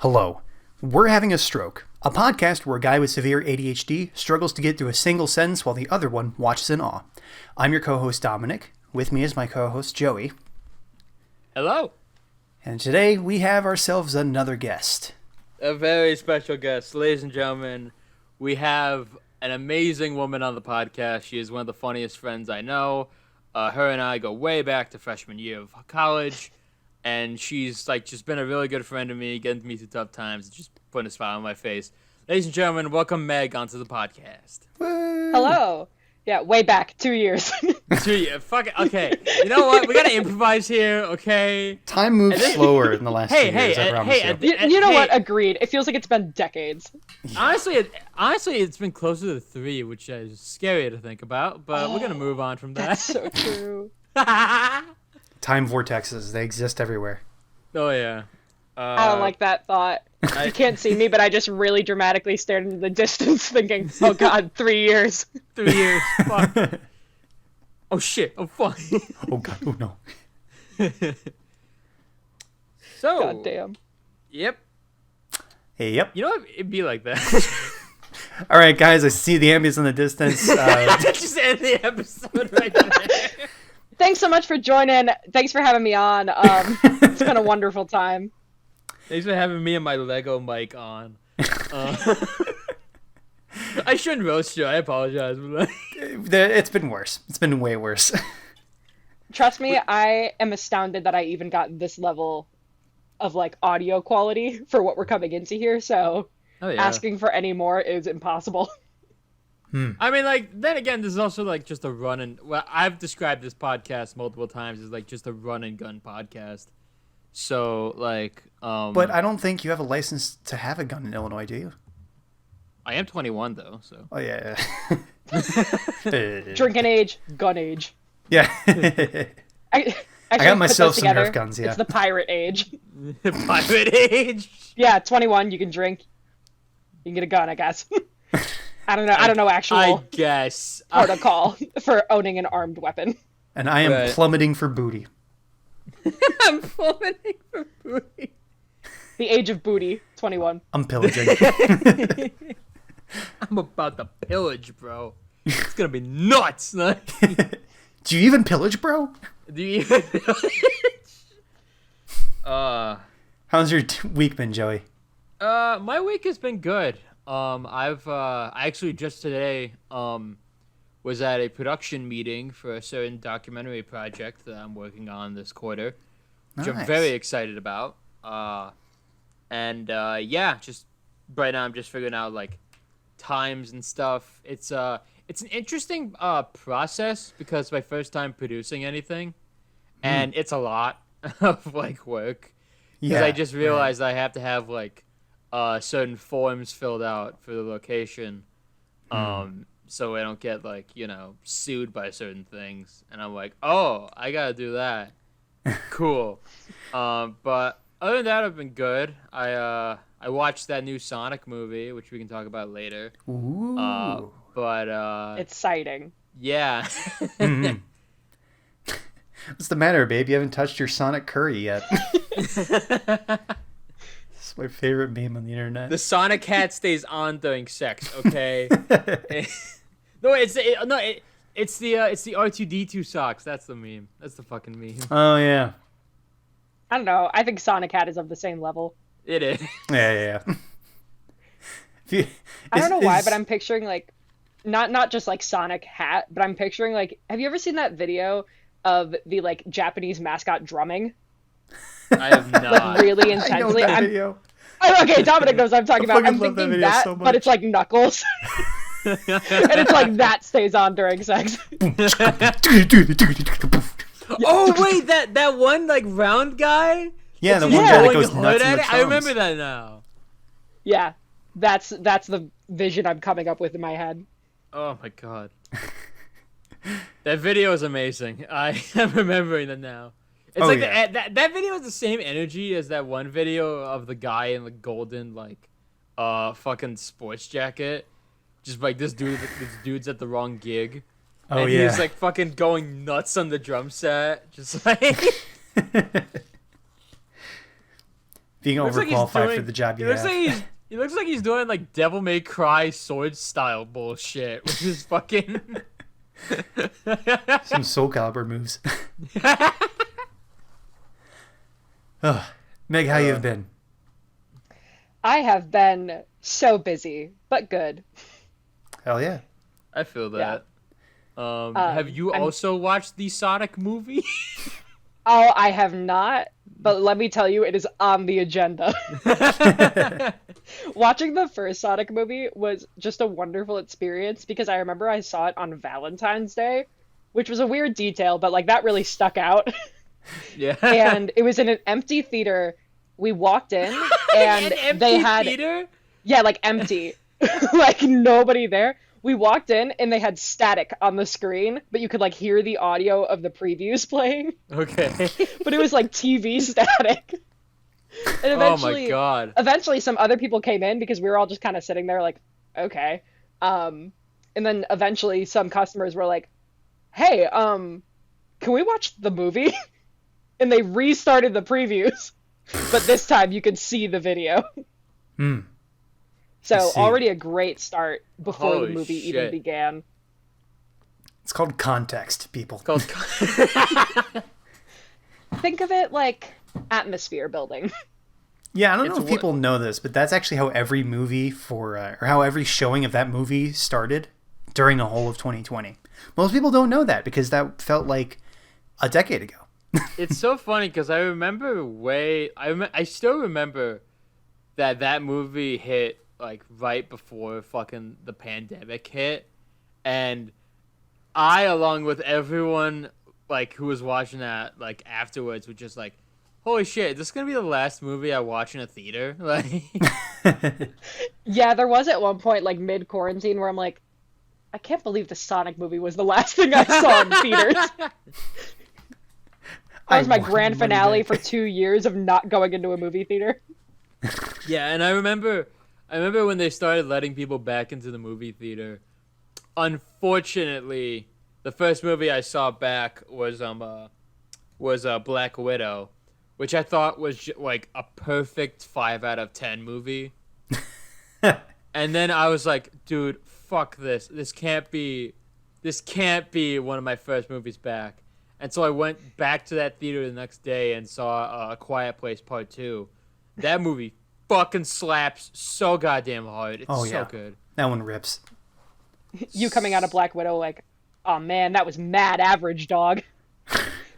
Hello. We're Having a Stroke, a podcast where a guy with severe ADHD struggles to get through a single sentence while the other one watches in awe. I'm your co-host Dominic. With me is my co-host Joey. Hello. And today we have ourselves another guest. A very special guest. Ladies and gentlemen, we have an amazing woman on the podcast. She is one of the funniest friends I know. Her and I go way back to freshman year of college. And she's just been a really good friend to me, getting me through tough times, just putting a smile on my face. Ladies and gentlemen, welcome Meg onto the podcast. Woo! Hello. Yeah, way back, 2 years. 2 years. Fuck it. Okay. You know what? We gotta improvise here. Okay. Time moves slower in the last 2 years. I promise you. You know what? Agreed. It feels like it's been decades. Honestly, it's been closer to 3, which is scary to think about. But we're gonna move on from that. That's so true. Time vortexes, they exist everywhere. Oh, yeah. I don't like that thought. You can't see me, but I just really dramatically stared into the distance thinking, oh god, 3 years. 3 years. Fuck. Oh, shit. Oh, fuck. Oh, God. Oh, no. So. God damn. Yep. Hey, yep. You know what? It'd be like that. All right, guys, I see the ambience in the distance. Just end the episode right there. Thanks so much for joining. Thanks for having me on. It's been a wonderful time. Thanks for having me and my Lego mic on. I shouldn't roast you. I apologize for that. It's been worse. It's been way worse. Trust me, I am astounded that I even got this level of audio quality for what we're coming into here. So asking for any more is impossible. I mean, then again, this is also, just a run and... Well, I've described this podcast multiple times as, just a run-and-gun podcast. So, But I don't think you have a license to have a gun in Illinois, do you? I am 21, though, so... Oh, yeah. Drinking age, gun age. Yeah. I got myself some together. Nerf guns, yeah. It's the pirate age. Pirate age? Yeah, 21, you can drink. You can get a gun, I guess. I don't know actual I guess. protocol for owning an armed weapon. And I am plummeting for booty. I'm plummeting for booty. The age of booty, 21. I'm pillaging. I'm about to pillage, bro. It's gonna be nuts. Do you even pillage, bro? Do you even pillage? How's your week been, Joey? My week has been good. I actually just today was at a production meeting for a certain documentary project that I'm working on this quarter, which I'm very excited about. Just right now I'm just figuring out times and stuff. It's an interesting process because it's my first time producing anything, and it's a lot of work. Because I just realized I have to have certain forms filled out for the location, so I don't get sued by certain things. And I'm like, oh, I gotta do that. Cool. But other than that, I've been good. I watched that new Sonic movie, which we can talk about later. Ooh. Exciting. Yeah. Mm-hmm. What's the matter, babe? You haven't touched your Sonic curry yet. It's my favorite meme on the internet. The Sonic hat stays on during sex, okay? It's the R2D2 socks. That's the meme. That's the fucking meme. Oh yeah. I don't know. I think Sonic Hat is of the same level. It is. Yeah. I don't know why, but I'm picturing not just Sonic Hat, but I'm picturing have you ever seen that video of the Japanese mascot drumming? I have not. Really intensely. I know that video. Okay, Dominic knows what I'm talking about. I'm thinking that so much. but it's Knuckles. And it's that stays on during sex. Oh wait, that one round guy? Yeah, the one guy that goes hood nuts in at the it? I remember that now. Yeah. That's the vision I'm coming up with in my head. Oh my god. That video is amazing. I am remembering it now. It's that video has the same energy as that one video of the guy in the golden fucking sports jacket. Just this dude's at the wrong gig. Oh, and yeah. he's fucking going nuts on the drum set. Just being overqualified for the job you have. He looks like he's doing like Devil May Cry sword style bullshit, which is fucking some Soul Calibur moves. Oh, Meg, how you have been? I have been so busy, but good. Hell yeah. I feel that. Yeah. Have you also watched the Sonic movie? Oh, I have not, but let me tell you, it is on the agenda. Watching the first Sonic movie was just a wonderful experience because I remember I saw it on Valentine's Day, which was a weird detail, but like that really stuck out. Yeah. And it was in an empty theater. We walked in and they had theater? Yeah, like empty. Like nobody there. We walked in and they had static on the screen, but you could like hear the audio of the previews playing. Okay. But it was like TV static. And eventually, oh my god. Eventually some other people came in because we were all just kind of sitting there like, okay. And then eventually some customers were like, hey, can we watch the movie? And they restarted the previews. But this time you could see the video. So already a great start before the movie even began. It's called context, people. It's called Think of it like atmosphere building. Yeah, I don't know if people know this, but that's actually how every movie or how every showing of that movie started during the whole of 2020. Most people don't know that because that felt like a decade ago. It's so funny because I remember I still remember that movie hit like right before fucking the pandemic hit, and I, along with everyone like who was watching that like afterwards, were just like, holy shit, is this gonna be the last movie I watch in a theater? Like, yeah, there was at one point like mid quarantine where I'm like, I can't believe the Sonic movie was the last thing I saw in theaters. That was my grand finale for 2 years of not going into a movie theater. Yeah, and I remember when they started letting people back into the movie theater. Unfortunately, the first movie I saw back was Black Widow, which I thought was like a perfect 5 out of 10 movie. And then I was like, dude, fuck this. This can't be one of my first movies back. And so I went back to that theater the next day and saw A Quiet Place Part 2. That movie fucking slaps so goddamn hard. It's so good. That one rips. You coming out of Black Widow like, oh man, that was mad average, dog.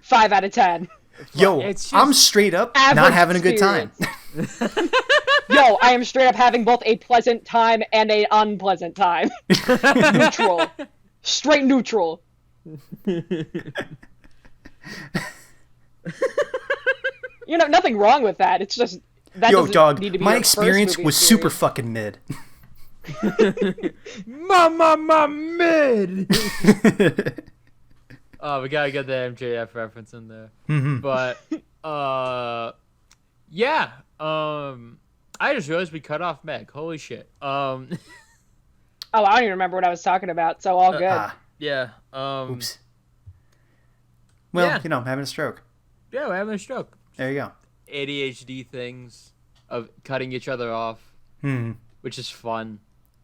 5 out of 10. Yo, I'm straight up not having a good time. Yo, I am straight up having both a pleasant time and an unpleasant time. Neutral. Straight neutral. You know, nothing wrong with that. It's just that doesn't need to be my experience was super fucking mid. My mid. Oh, we gotta get the MJF reference in there. Mm-hmm. But yeah. I just realized we cut off Meg. Holy shit. Oh, I don't even remember what I was talking about. So all good. Yeah. Oops. Well, yeah. I'm having a stroke. Yeah, we're having a stroke. There you go. ADHD things of cutting each other off, which is fun.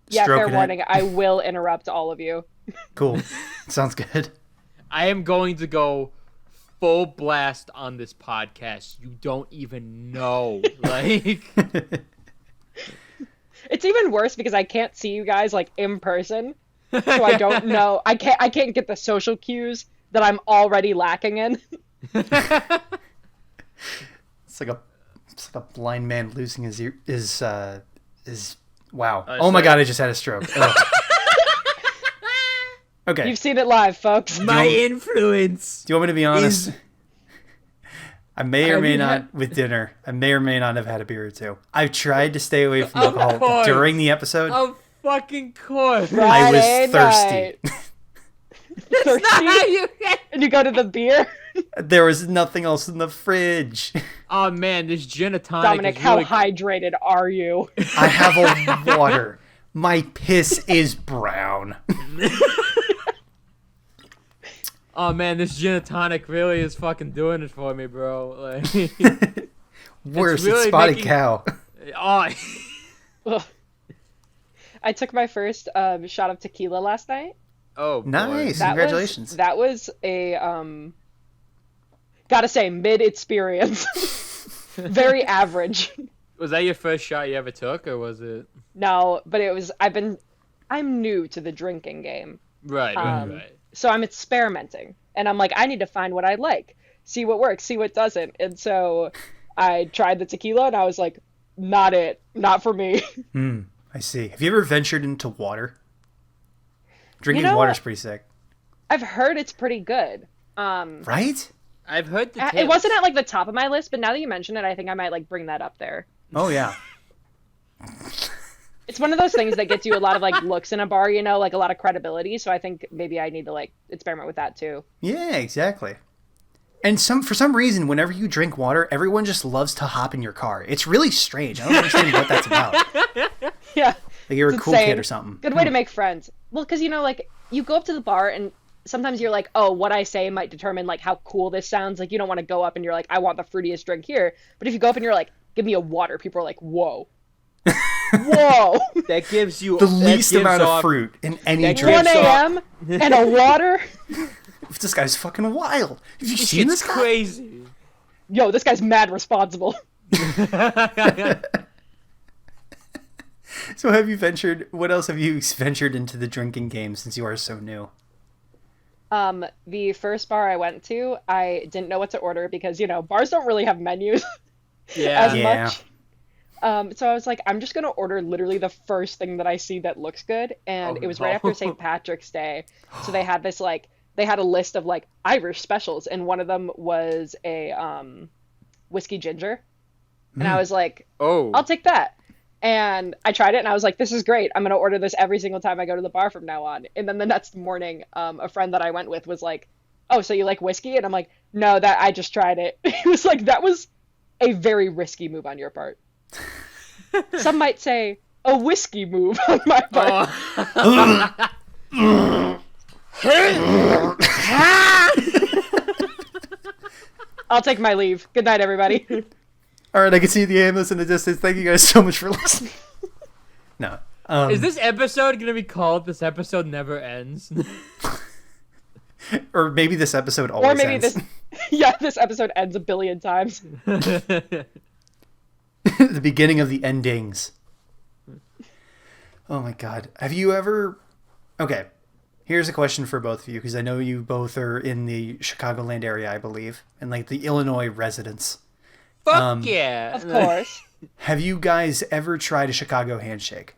Yeah, fair warning. I will interrupt all of you. Cool. Sounds good. I am going to go full blast on this podcast. You don't even know. Like, it's even worse because I can't see you guys like in person, so I don't know. I can't get the social cues that I'm already lacking in. It's like a blind man losing his ear. Wow. Oh my god! I just had a stroke. Okay. You've seen it live, folks. My influence. Do you want me to be honest? I may or may not with dinner. I may or may not have had a beer or two. I've tried to stay away from alcohol during the episode. Of fucking course. I was thirsty. Thirsty? Not how you And you go to the beer? There was nothing else in the fridge. Oh man, this gin and tonic. Dominic, how hydrated are you? I have a water. My piss is brown. Oh man, this gin and tonic really is fucking doing it for me, bro. Like, Worse, really it's spotted making- cow. Oh, Ugh. I took my first shot of tequila last night. oh boy. Nice. That Congratulations. That was a gotta say mid experience. Very average. Was that your first shot you ever took, or was it? No, but it was. I'm new to the drinking game, Right, right. so I'm experimenting, and I'm like, I need to find what I like, see what works, see what doesn't, and so I tried the tequila, and I was like, not it, not for me. I see. Have you ever ventured into water? Drinking You know, water's pretty sick. I've heard it's pretty good. Right? I've heard the It tips. wasn't at like the top of my list, but now that you mention it, I think I might like bring that up there. Oh, yeah. It's one of those things that gets you a lot of like looks in a bar, you know, like a lot of credibility. So I think maybe I need to like experiment with that too. Yeah, exactly. And for some reason, whenever you drink water, everyone just loves to hop in your car. It's really strange. I don't understand what that's about. Yeah. Like you're a It's cool insane. kid or something. Good way to make friends. Well, because you know, like you go up to the bar and sometimes you're like, oh, what I say might determine like how cool this sounds. Like you don't want to go up and you're like, I want the fruitiest drink here. But if you go up and you're like, give me a water, people are like, whoa. Whoa. That gives you The that least gives amount of off- fruit in any that drink. 1 gives off- a.m. and a water. This guy's fucking wild. Have you This seen shit's this guy? crazy. Yo, this guy's mad responsible. So what else have you ventured into the drinking game since you are so new? The first bar I went to, I didn't know what to order because, you know, bars don't really have menus Yeah. as Yeah. much. So I was like, I'm just going to order literally the first thing that I see that looks good. And Oh, it was no. right after St. Patrick's Day. So they had this, like, they had a list of, like, Irish specials. And one of them was a whiskey ginger. And I was like, Oh. I'll take that. And I tried it and I was like, this is great. I'm going to order this every single time I go to the bar from now on. And then the next morning, a friend that I went with was like, oh, so you like whiskey? And I'm like, no, that I just tried it. He was like, that was a very risky move on your part. Some might say a whiskey move on my part. I'll take my leave. Good night, everybody. All right, I can see the ambulance in the distance. Thank you guys so much for listening. No. Is this episode gonna be called "This Episode Never Ends"? Or maybe this episode always Or maybe ends. this episode ends a billion times. The beginning of the endings. Oh my god. Have you ever... Okay, here's a question for both of you, because I know you both are in the Chicagoland area, I believe, and like the Illinois residents. Fuck yeah! Of course. Have you guys ever tried a Chicago handshake?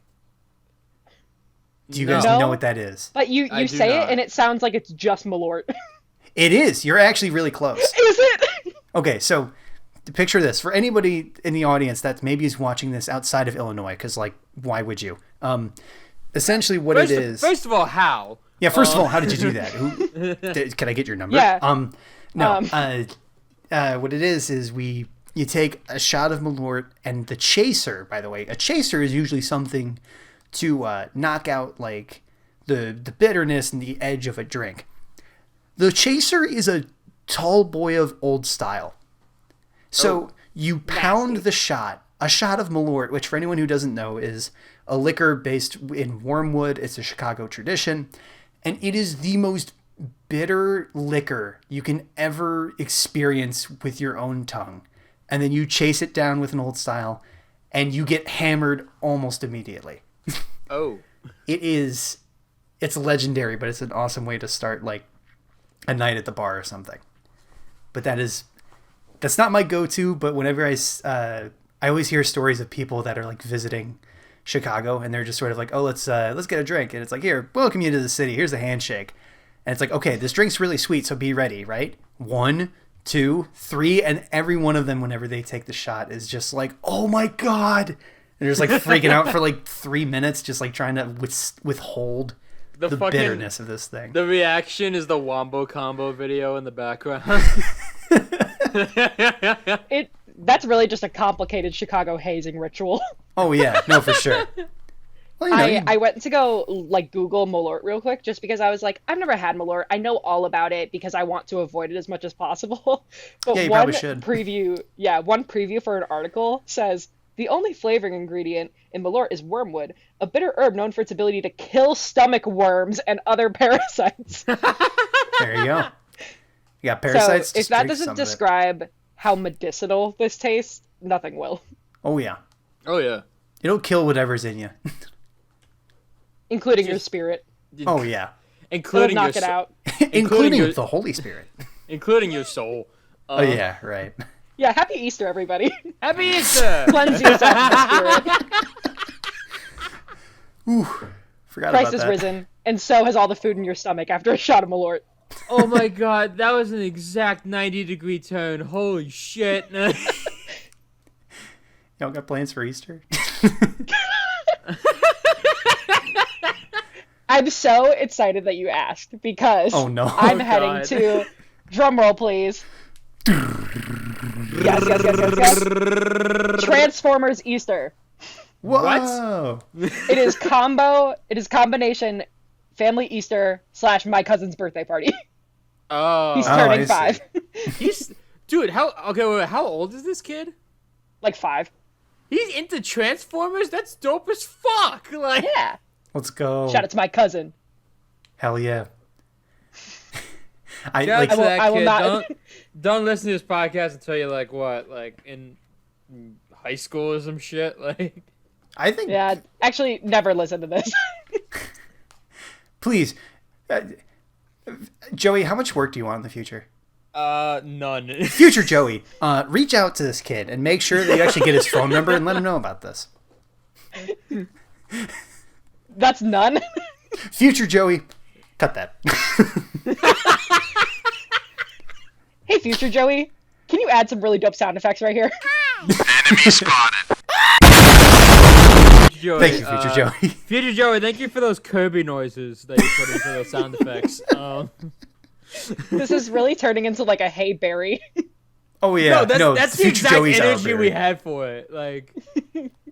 Do you guys No. know what that is? But you I do say not. it and it sounds like it's just Malort. It is. You're actually really close. Is it? Okay, so picture this. For anybody in the audience that maybe is watching this outside of Illinois, because, like, why would you? Essentially what it is... First of all, how? Yeah, first of all, how did you do that? Can I get your number? Yeah. What it is you take a shot of Malort, and the chaser, by the way, a chaser is usually something to knock out like the bitterness and the edge of a drink. The chaser is a tall boy of old style. So you pound a shot of Malort, which for anyone who doesn't know is a liquor based in wormwood. It's a Chicago tradition, and it is the most bitter liquor you can ever experience with your own tongue. And then you chase it down with an old style, and you get hammered almost immediately. Oh. It's legendary, but it's an awesome way to start like a night at the bar or something. But that's not my go-to, but whenever I always hear stories of people that are like visiting Chicago, and they're just sort of like, oh, let's get a drink. And it's like, here, welcome you to the city. Here's a handshake. And it's like, okay, this drink's really sweet, so be ready, right? 1, 2, 3, and every one of them, whenever they take the shot, is just like, oh my god, and they're just like freaking out for like 3 minutes, just like trying to withhold the fucking bitterness of this thing. The reaction is the Wombo Combo video in the background. That's really just a complicated Chicago hazing ritual. Oh yeah, no, for sure. Well, you know, I went to go like Google Malort real quick just because I was like, I've never had Malort. I know all about it because I want to avoid it as much as possible. But Yeah, you one probably should. one preview for an article says the only flavoring ingredient in Malort is wormwood, a bitter herb known for its ability to kill stomach worms and other parasites. there you go. You got parasites. So if just that drink doesn't some of it. describe how medicinal this tastes, nothing will. Oh yeah, Oh yeah. it'll kill whatever's in you. Including your spirit. Oh yeah, It'll Including knock your it out. including your- the Holy Spirit. including your soul. Oh yeah, right. Yeah, happy Easter, everybody. Happy Easter. Cleanse yourself of the spirit. Ooh, forgot Christ about has that. risen, and so has all the food in your stomach after a shot of Malort. Oh my god, that was an exact 90-degree turn. Holy shit. Y'all got plans for Easter? I'm so excited that you asked because Oh, no. I'm Oh, heading God. to drum roll, please. Yes. Transformers Easter. Whoa! It is combination family Easter / my cousin's birthday party. Oh. He's I turning see. 5. Dude, how old is this kid? Like 5. He's into Transformers? That's dope as fuck. Like, Yeah. Let's go. Shout out to my cousin. Hell yeah. I shout out like. to that I will kid. not- Don't listen to this podcast until you're like what? Like in high school or some shit? Like, I think. Yeah, actually, never listen to this. Please, Joey, how much work do you want in the future? none. Future Joey, reach out to this kid and make sure that you actually get his phone number and let him know about this. That's none. Future Joey, cut that. Hey, future Joey, can you add some really dope sound effects right here? Enemy spotted. Joey, Thank you, Future Joey. Future Joey, thank you for those Kirby noises that you put into those sound effects. This is really turning into like a Hey Barry. Oh yeah, no, that's the Future exact Joey's out energy there. we had for it. Like,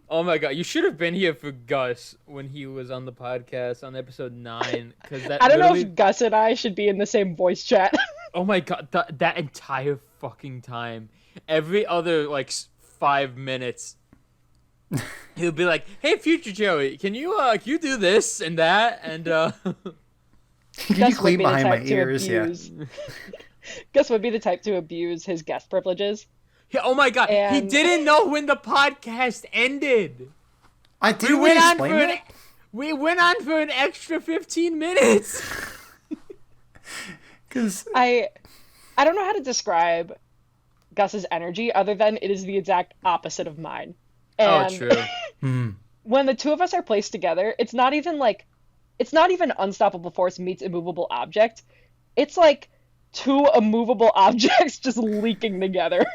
oh my god, you should have been here for Gus when he was on the podcast on episode 9. Because that I don't know literally- if Gus and I should be in the same voice chat. Oh my god, that entire fucking time, every other like 5 minutes, he'll be like, "Hey, future Joey, can you do this and that and Can you Gus would clean be the behind my type to ears? Yeah. abuse. Gus would be the type to abuse his guest privileges. Yeah, oh my god, he And- didn't know when the podcast ended. I did. We explain that. We went on for an extra 15 minutes. Because I don't know how to describe Gus's energy other than it is the exact opposite of mine. And when the two of us are placed together, it's not even unstoppable force meets immovable object. It's like two immovable objects just leaking together.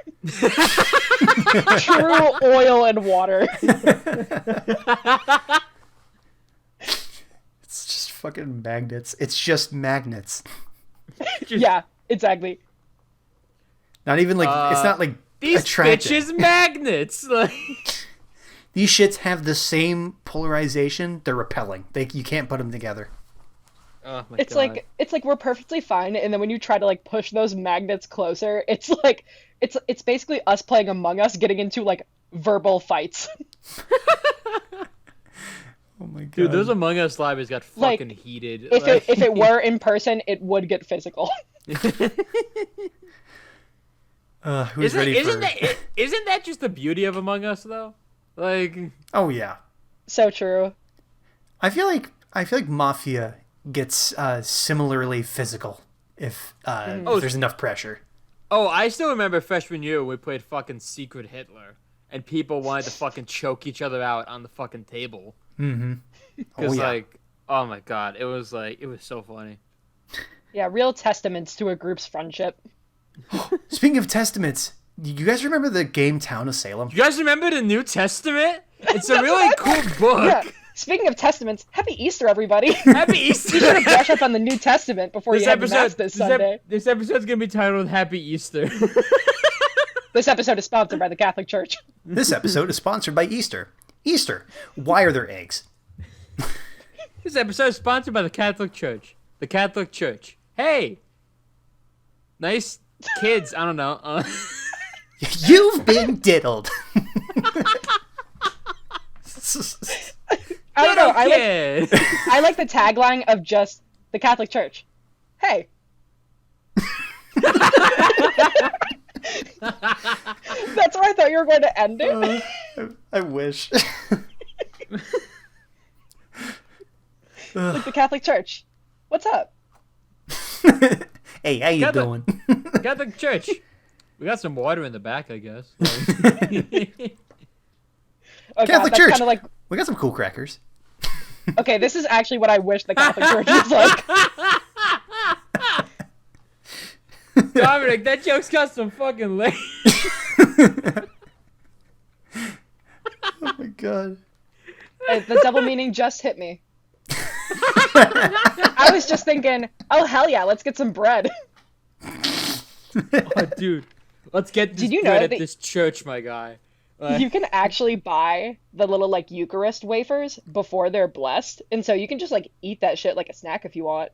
True oil and water. it's just fucking magnets. It's just magnets. Yeah, exactly. Not even like it's not like These attractive. bitches magnets. Like, These shits have the same polarization. They're repelling. You can't put them together. oh my It's god. like we're perfectly fine, and then when you try to like push those magnets closer, it's like it's basically us playing Among Us, getting into like verbal fights. Oh my god, Dude, those Among Us libraries got Like, fucking heated. If it were in person, it would get physical. who's ready for? Isn't that just the beauty of Among Us though? Like, Oh yeah, So true. I feel like Mafia gets similarly physical if there's enough pressure. oh, I still remember freshman year when we played fucking Secret Hitler, and people wanted to fucking choke each other out on the fucking table. Oh Cause yeah. like, oh my god, it was so funny. Yeah, real testaments to a group's friendship. Speaking of testaments, you guys remember the game Town of Salem? You guys remember the New Testament? It's a really cool book. Yeah. Speaking of testaments, happy Easter, everybody. Happy You should Easter. have brushed up on the New Testament before you head to Mass this Sunday. This episode's gonna be titled Happy Easter. This episode is sponsored by the Catholic Church. This episode is sponsored by Easter. Easter. Why are there eggs? This episode is sponsored by the Catholic Church. The Catholic Church. Hey, nice kids. I don't know. You've been diddled. I don't know. Kid. I like the tagline of just the Catholic Church. Hey. That's where I thought you were going to end it. I wish. Like the Catholic Church. What's up? Hey, how you doing? Catholic Church. We got some water in the back, I guess. Oh, Catholic God, Church. Kind of like, We got some cool crackers. okay, this is actually what I wish the Catholic Church was like. Dominic, that joke's got some fucking legs. Oh my god. The double meaning just hit me. I was just thinking, oh hell yeah, let's get some bread. Oh, dude, let's get this Did you know bread at that- this church, my guy. You can actually buy the little like Eucharist wafers before they're blessed, and so you can just like eat that shit like a snack if you want.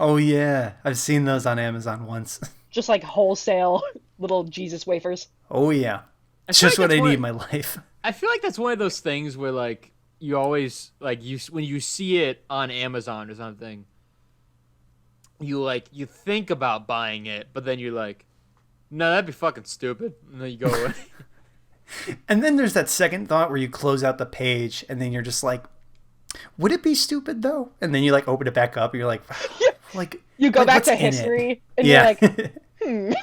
Oh yeah, I've seen those on Amazon once. Just like wholesale little Jesus wafers. Oh yeah, it's feel just like what I that's need in my life. I feel like that's one of those things where like you always like when you see it on Amazon or something, you think about buying it, but then you're like, no, that'd be fucking stupid, and then you go away. And then there's that second thought where you close out the page and then you're just like, would it be stupid though? And then you like open it back up and you're like, like You go like, back what's to in it? history, and Yeah. you're like,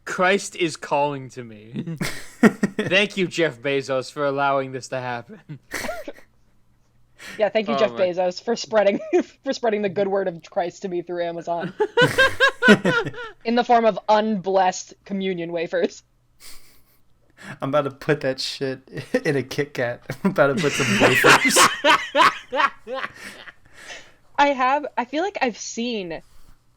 Christ is calling to me. Thank you, Jeff Bezos, for allowing this to happen. yeah, thank you, Oh, Jeff my- Bezos, for spreading the good word of Christ to me through Amazon. In the form of unblessed communion wafers. I'm about to put that shit in a Kit Kat. I'm about to put some wafers. I feel like I've seen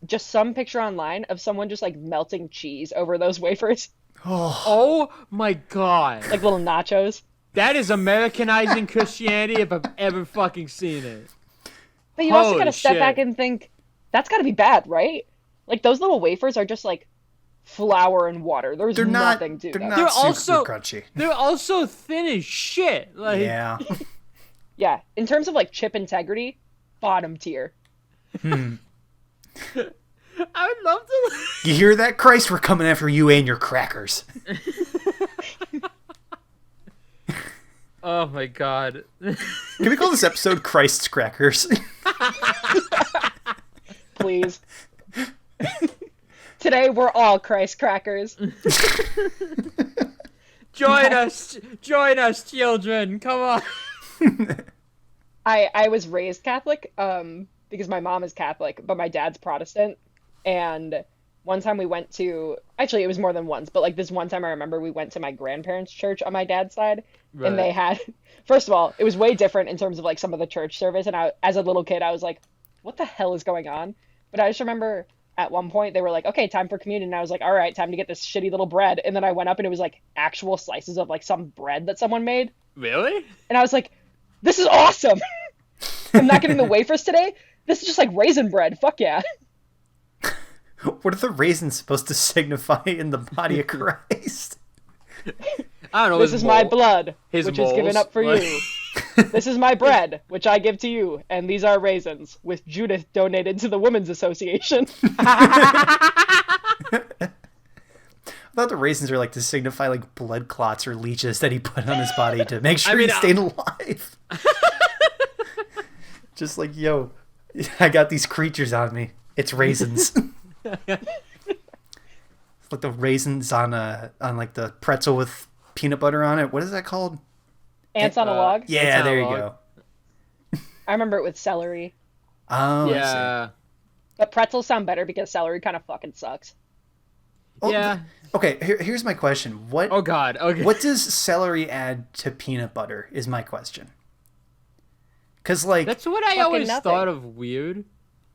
just some picture online of someone just like melting cheese over those wafers. Oh, Oh my god. Like little nachos. That is Americanizing Christianity if I've ever fucking seen it. But you also Holy gotta step shit. back and think, that's gotta be bad, right? Like those little wafers are just like flour and water. There's they're not. nothing to They're them. not They're super also- crunchy. They're also thin as shit. Like, Yeah. Yeah, in terms of like chip integrity, bottom tier. I would love to. You hear that, Christ? We're coming after you and your crackers. Oh my god. Can we call this episode Christ's Crackers? Please. Today we're all Christ crackers. Join us, children. Come on. I was raised Catholic, because my mom is Catholic, but my dad's Protestant. And one time we went to, actually it was more than once, but like this one time I remember we went to my grandparents' church on my dad's side, and they had, first of all, it was way different in terms of like some of the church service. And as a little kid, I was like, what the hell is going on? But I just remember at one point they were like, okay, time for communion. And I was like, all right, time to get this shitty little bread. And then I went up and it was like actual slices of like some bread that someone made. Really? And I was like, this is awesome. I'm not getting the wafers today. This is just like raisin bread. Fuck yeah. What are the raisins supposed to signify in the body of Christ? I don't know. This is my blood, his which is given moles, up for like- you. This is my bread, which I give to you. And these are raisins, which Judith donated to the Women's Association. I thought the raisins are like to signify like blood clots or leeches that he put on his body to make sure I mean, he stayed alive. Just like, yo, I got these creatures on me. It's raisins. It's like the raisins on like the pretzel with peanut butter on it. What is that called? Ants on a log. Yeah, Ants on a there you log. go. I remember it with celery. Oh, I see. Yeah. But pretzels sound better because celery kind of fucking sucks. Oh, Yeah. Okay, here's my question. What Oh god. Okay. what does celery add to peanut butter is my question. Because, like, That's what I Fucking always nothing. thought of weird.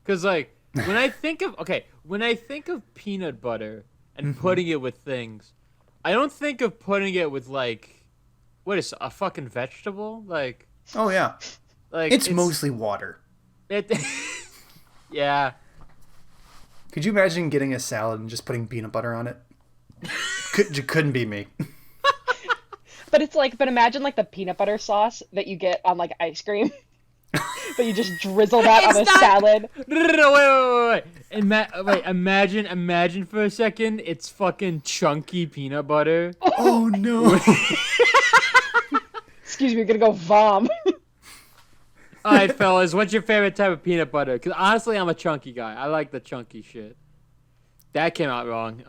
Cause like when I think of peanut butter and putting it with things, I don't think of putting it with like what is a fucking vegetable? Like oh, yeah. like It's mostly water. It. Yeah. Could you imagine getting a salad and just putting peanut butter on it? Couldn't be me. But it's like, but imagine like the peanut butter sauce that you get on like ice cream. But you just drizzle that on a salad. No, wait. Imagine for a second. It's fucking chunky peanut butter. Oh no. Excuse me, you're gonna go vom. All right, fellas, what's your favorite type of peanut butter? Because honestly, I'm a chunky guy. I like the chunky shit. That came out wrong.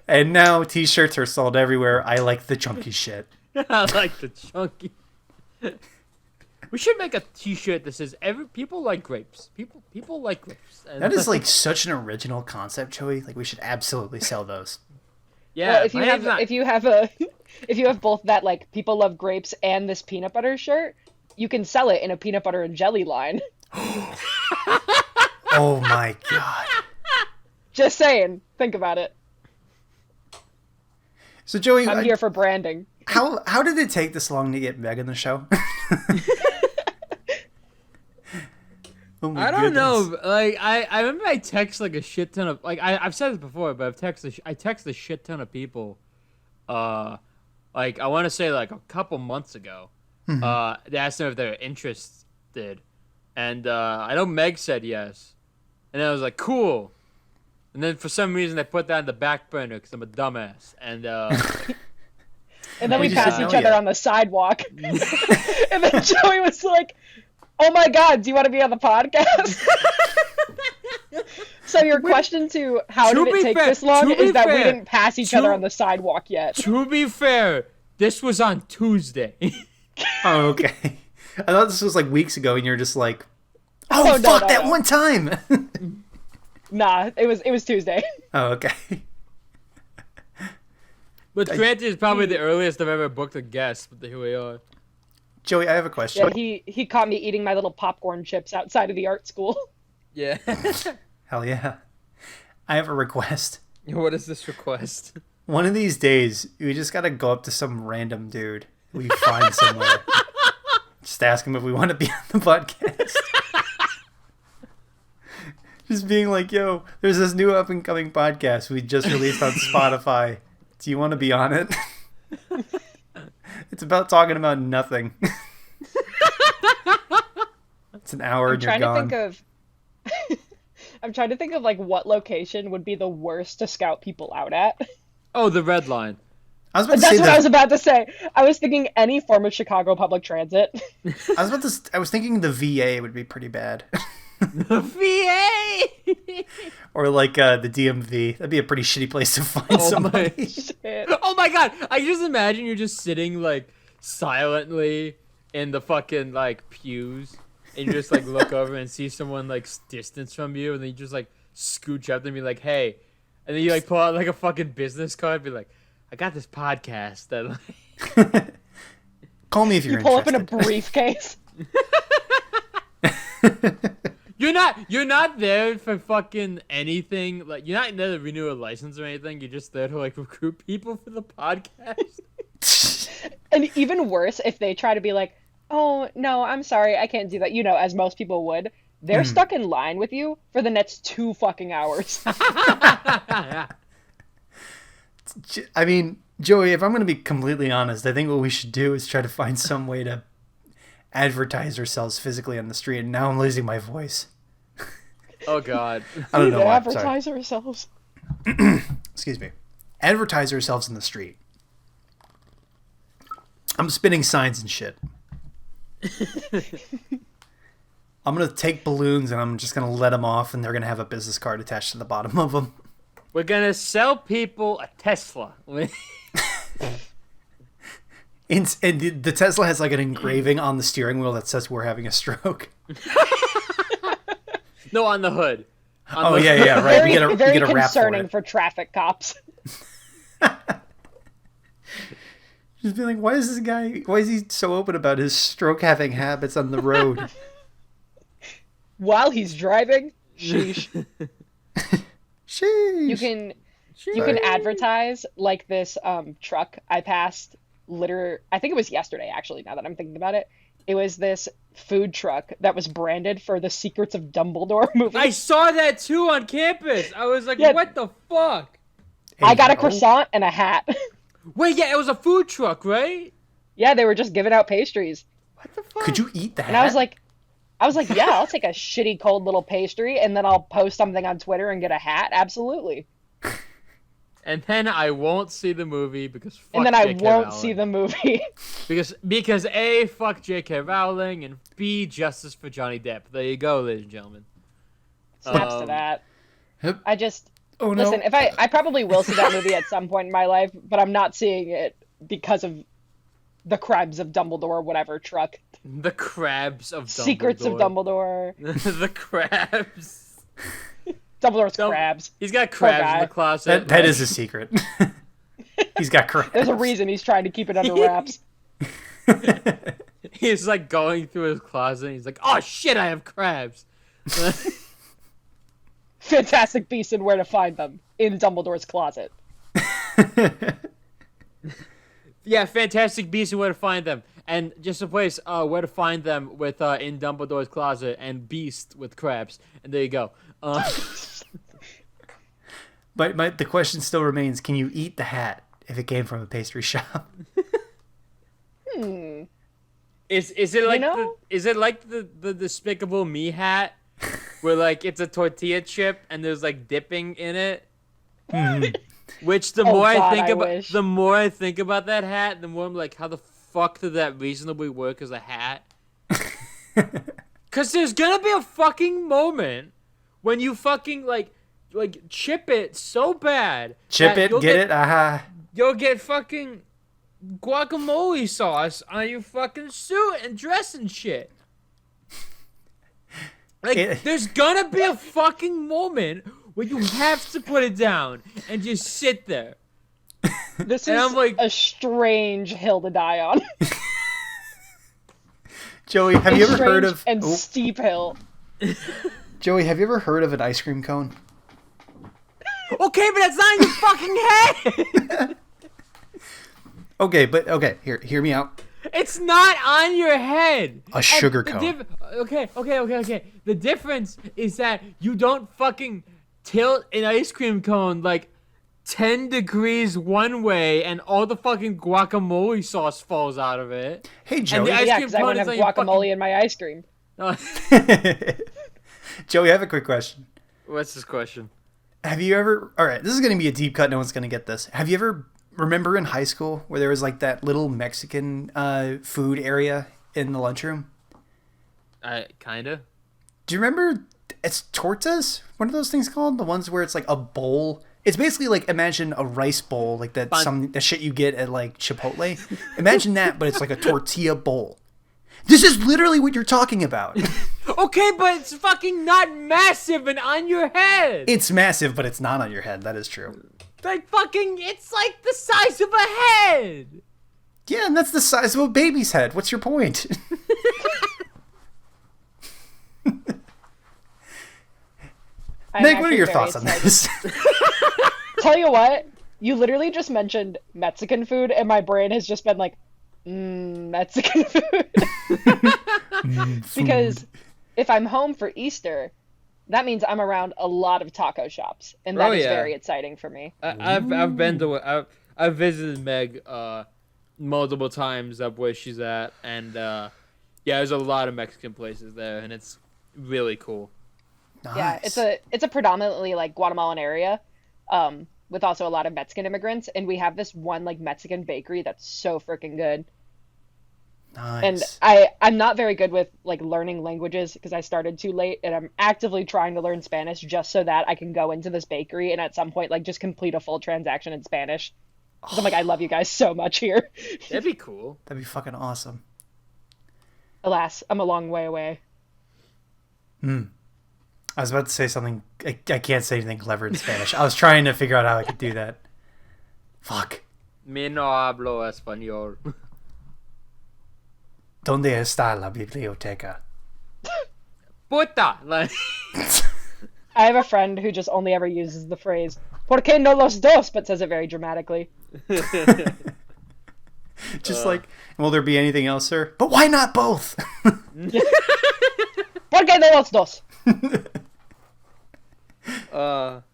And now t-shirts are sold everywhere. I like the chunky shit. I like the chunky. We should make a t-shirt that says people like grapes. People like grapes. And That is like such an original concept, Joey. Like we should absolutely sell those. Yeah, well, if you have both that like people love grapes and this peanut butter shirt, you can sell it in a peanut butter and jelly line. Oh my god. Just saying. Think about it. So Joey, I'm here for branding. How did it take this long to get Meg on the show? Oh my I don't goodness. know. Like I remember I text like a shit ton of I've said this before, but I text a shit ton of people. Like I want to say like a couple months ago. They asked them if they're interested, and I know Meg said yes, and I was like cool. And then for some reason they put that in the back burner because I'm a dumbass. And and then we just passed didn't each know other yet. on the sidewalk. And then Joey was like, "Oh my god, do you want to be on the podcast?" So your question to how To did be it take fair- this long to be is that we fair, didn't pass each other on the sidewalk yet. to be fair, this was on Tuesday. Oh, okay. I thought this was like weeks ago, and you're just like, "Oh, Oh, no, fuck no, that no. one time." Nah, it was Tuesday. Oh, okay. But granted, it's probably the earliest I've ever booked a guest. But here we are. Joey, I have a question. Yeah, he caught me eating my little popcorn chips outside of the art school. Yeah. Hell yeah. I have a request. What is this request? One of these days, we just gotta go up to some random dude we find somewhere. Just ask him if we want to be on the podcast. Just being like, yo, there's this new up and coming podcast we just released on Spotify. Do you want to be on it? It's about talking about nothing. It's an hour and you're gone. I'm trying to think of like what location would be the worst to scout people out at. Oh, the red line. I was about to That's say what that. I was about to say. I was thinking any form of Chicago public transit. I was thinking the VA would be pretty bad. The VA. Or like the DMV. That'd be a pretty shitty place to find somebody. Shit. Oh my god! I just imagine you're just sitting like silently in the fucking like pews, and you just like look over and see someone like distance from you, and then you just like scooch up and be like, "Hey," and then you like pull out like a fucking business card, and be like, "I got this podcast that." Like... Call me if you're You pull up in a interested. briefcase. You're not there for fucking anything. Like you're not there to renew a license or anything. You're just there to like recruit people for the podcast. And even worse, if they try to be like, "Oh no, I'm sorry, I can't do that," you know, as most people would, they're stuck in line with you for the next 2 fucking hours. I mean, Joey, if I'm going to be completely honest, I think what we should do is try to find some way to advertise ourselves physically on the street. And now I'm losing my voice. Oh god. I don't We know need to why. advertise ourselves. Excuse me. Advertise ourselves in the street. I'm spinning signs and shit. I'm going to take balloons and I'm just going to let them off, and they're going to have a business card attached to the bottom of them. We're gonna sell people a Tesla. And the Tesla has like an engraving on the steering wheel that says "We're having a stroke." No, on the hood. Oh yeah, right. Very, we very get a wrap for concerning it. for traffic cops. Just be like, why is he so open about his stroke having habits on the road? While he's driving, sheesh. Sheesh. You can advertise like this truck I passed I think it was yesterday actually, now that I'm thinking about it. It was this food truck that was branded for the Secrets of Dumbledore movie. I saw that too on campus. I was like, Yeah. what the fuck? I got a Hey, croissant and a hat. Wait, yeah, it was a food truck, right? Yeah, they were just giving out pastries. What the fuck? Could you eat that? And I was like, yeah, I'll take a shitty cold little pastry and then I'll post something on Twitter and get a hat. Absolutely. And then I won't see the movie because fuck And then I J.K. won't Rowling. see the movie. Because A, fuck J.K. Rowling, and B, justice for Johnny Depp. There you go, ladies and gentlemen. Snaps to that. Yep. I just Oh no. listen, if I probably will see that movie at some point in my life, but I'm not seeing it because of the Crimes of Dumbledore, whatever truck. The crabs of Dumbledore. Secrets of Dumbledore. The crabs. Dumbledore's Dumb- crabs. He's got Poor crabs in guy. the closet. that is a secret. He's got crabs. There's a reason he's trying to keep it under wraps. He's like going through his closet and he's like, oh shit, I have crabs. Fantastic Beasts and Where to Find Them in Dumbledore's closet. Yeah, Fantastic Beasts and Where to Find Them. And just a place where to find them with in Dumbledore's closet and Beast with crabs. And there you go. But the question still remains: can you eat the hat if it came from a pastry shop? Is it like know? the Despicable Me hat, where like it's a tortilla chip and there's like dipping in it? Which the Oh, more God, I think I about, wish. the more I think about that hat, the more I'm like, how the fuck did that reasonably work as a hat? Cause there's gonna be a fucking moment when you fucking like chip it so bad. Chip that it, you'll get it, aha. You'll get fucking guacamole sauce on your fucking suit and dress and shit. Like, there's gonna be a fucking moment where you have to put it down and just sit there. This And is I'm like- a strange hill to die on. Joey, have you ever heard of? and Oh, steep hill. Joey, have you ever heard of an ice cream cone? Okay, but that's not in your fucking head. Okay, hear me out. It's not on your head. A sugar the cone. Okay. The difference is that you don't fucking tilt an ice cream cone like 10 degrees one way and all the fucking guacamole sauce falls out of it. Hey, And Joey. the ice Yeah, cream because I cone wouldn't is have on your guacamole in my ice cream. Joey, I have a quick question. What's this question? Have you ever? All right, this is going to be a deep cut. No one's going to get this. Have you ever remember in high school where there was like that little Mexican food area in the lunchroom? Kinda. Do you remember? It's tortas. What are those things called? The ones where it's like a bowl. It's basically like, imagine a rice bowl, like that the shit you get at like Chipotle. Imagine that, but it's like a tortilla bowl. This is literally what you're talking about. Okay, but it's fucking not massive and on your head. It's massive, but it's not on your head. That is true. Like fucking, it's like the size of a head. Yeah, and that's the size of a baby's head. What's your point? I'm Nick, what are actually your very thoughts on excited. this? Tell you what, you literally just mentioned Mexican food, and my brain has just been like, Mexican food. Because if I'm home for Easter, that means I'm around a lot of taco shops, and that is very exciting for me. I've been to I've visited Meg multiple times up where she's at, and yeah, there's a lot of Mexican places there, and it's really cool. Yeah, Nice. it's a predominantly like Guatemalan area, with also a lot of Mexican immigrants, and we have this one like Mexican bakery that's so freaking good. Nice. And I'm not very good with like learning languages because I started too late, and I'm actively trying to learn Spanish just so that I can go into this bakery and at some point like just complete a full transaction in Spanish. 'Cause I'm like, I love you guys so much here. That'd be cool. That'd be fucking awesome. Alas, I'm a long way away. I was about to say something. I can't say anything clever in Spanish. I was trying to figure out how I could do that. Fuck. Me no hablo español. ¿Dónde está la biblioteca? Puta! Like, I have a friend who just only ever uses the phrase "Por qué no los dos?" but says it very dramatically. Just like, will there be anything else, sir? But why not both? ¿Por qué no los dos?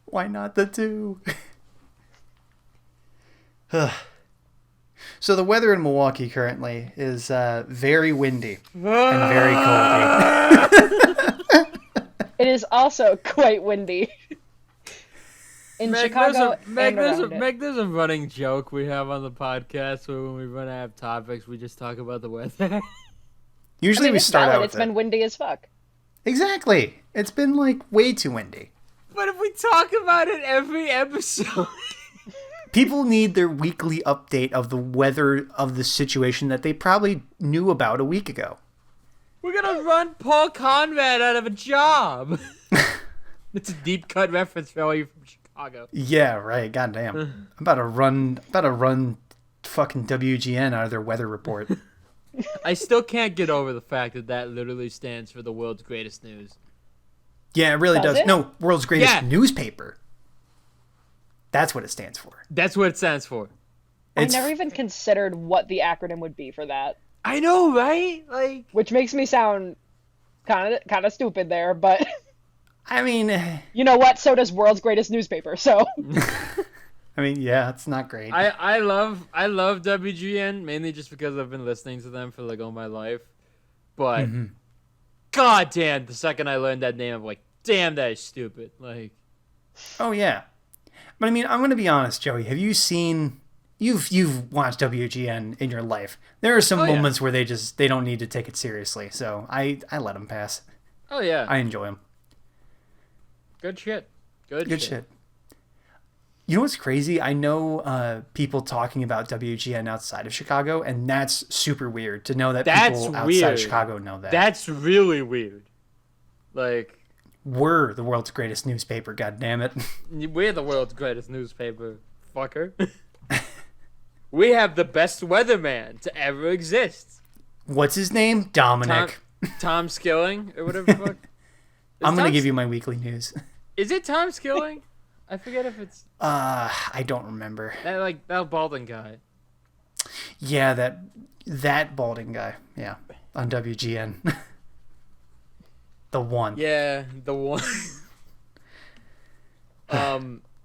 Why not the two? So the weather in Milwaukee currently is very windy and very cold. It is also quite windy. In Chicago and around it. There's a running joke we have on the podcast where when we run out of topics, we just talk about the weather. Usually we start out with It's been windy as fuck. Exactly. It's been like way too windy. But if we talk about it every episode... People need their weekly update of the weather of the situation that they probably knew about a week ago. We're gonna run Paul Conrad out of a job. It's a deep cut reference for all you from Chicago. Yeah, right. Goddamn. I'm about to run fucking WGN out of their weather report. I still can't get over the fact that literally stands for the world's greatest news. Yeah, it really does. It? No, world's greatest newspaper. That's what it stands for. That's what it stands for. I never even considered what the acronym would be for that. I know, right? Like, which makes me sound kind of stupid there, but I mean, you know what? So does world's greatest newspaper. So I mean, yeah, it's not great. I love WGN mainly just because I've been listening to them for like all my life. But god damn, the second I learned that name, I'm like, damn, that is stupid. Like, oh yeah. But I mean, I'm going to be honest, Joey. Have you seen... You've watched WGN in your life. There are some moments where they don't need to take it seriously. So I let them pass. Oh, yeah. I enjoy them. Good shit. Good shit. You know what's crazy? I know people talking about WGN outside of Chicago, and that's super weird to know that people outside of Chicago know that. That's really weird. Like... We're the world's greatest newspaper, goddammit. We're the world's greatest newspaper, fucker. We have the best weatherman to ever exist. What's his name? Dominic. Tom Skilling, or whatever the fuck. I'm going to give you my weekly news. Is it Tom Skilling? I forget if it's... I don't remember. That balding guy. Yeah, that balding guy. Yeah, on WGN. The one. Yeah, the one.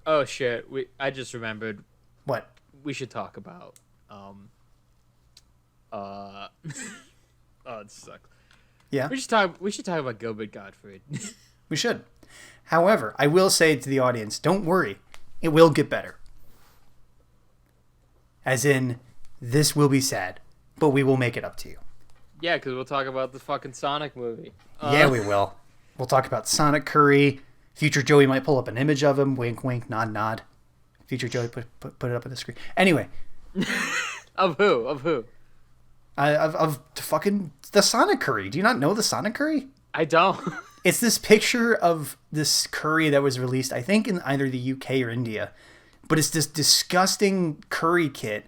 Oh shit. I just remembered. What? We should talk about. Oh, it sucks. Yeah. We should talk about Gilbert Gottfried. We should. However, I will say to the audience, don't worry. It will get better. As in, this will be sad, but we will make it up to you. Yeah, because we'll talk about the fucking Sonic movie. Yeah, we will. We'll talk about Sonic Curry. Future Joey might pull up an image of him. Wink, wink, nod, nod. Future Joey put it up on the screen. Anyway. Of who? Of fucking the Sonic Curry. Do you not know the Sonic Curry? I don't. It's this picture of this curry that was released, I think, in either the UK or India. But it's this disgusting curry kit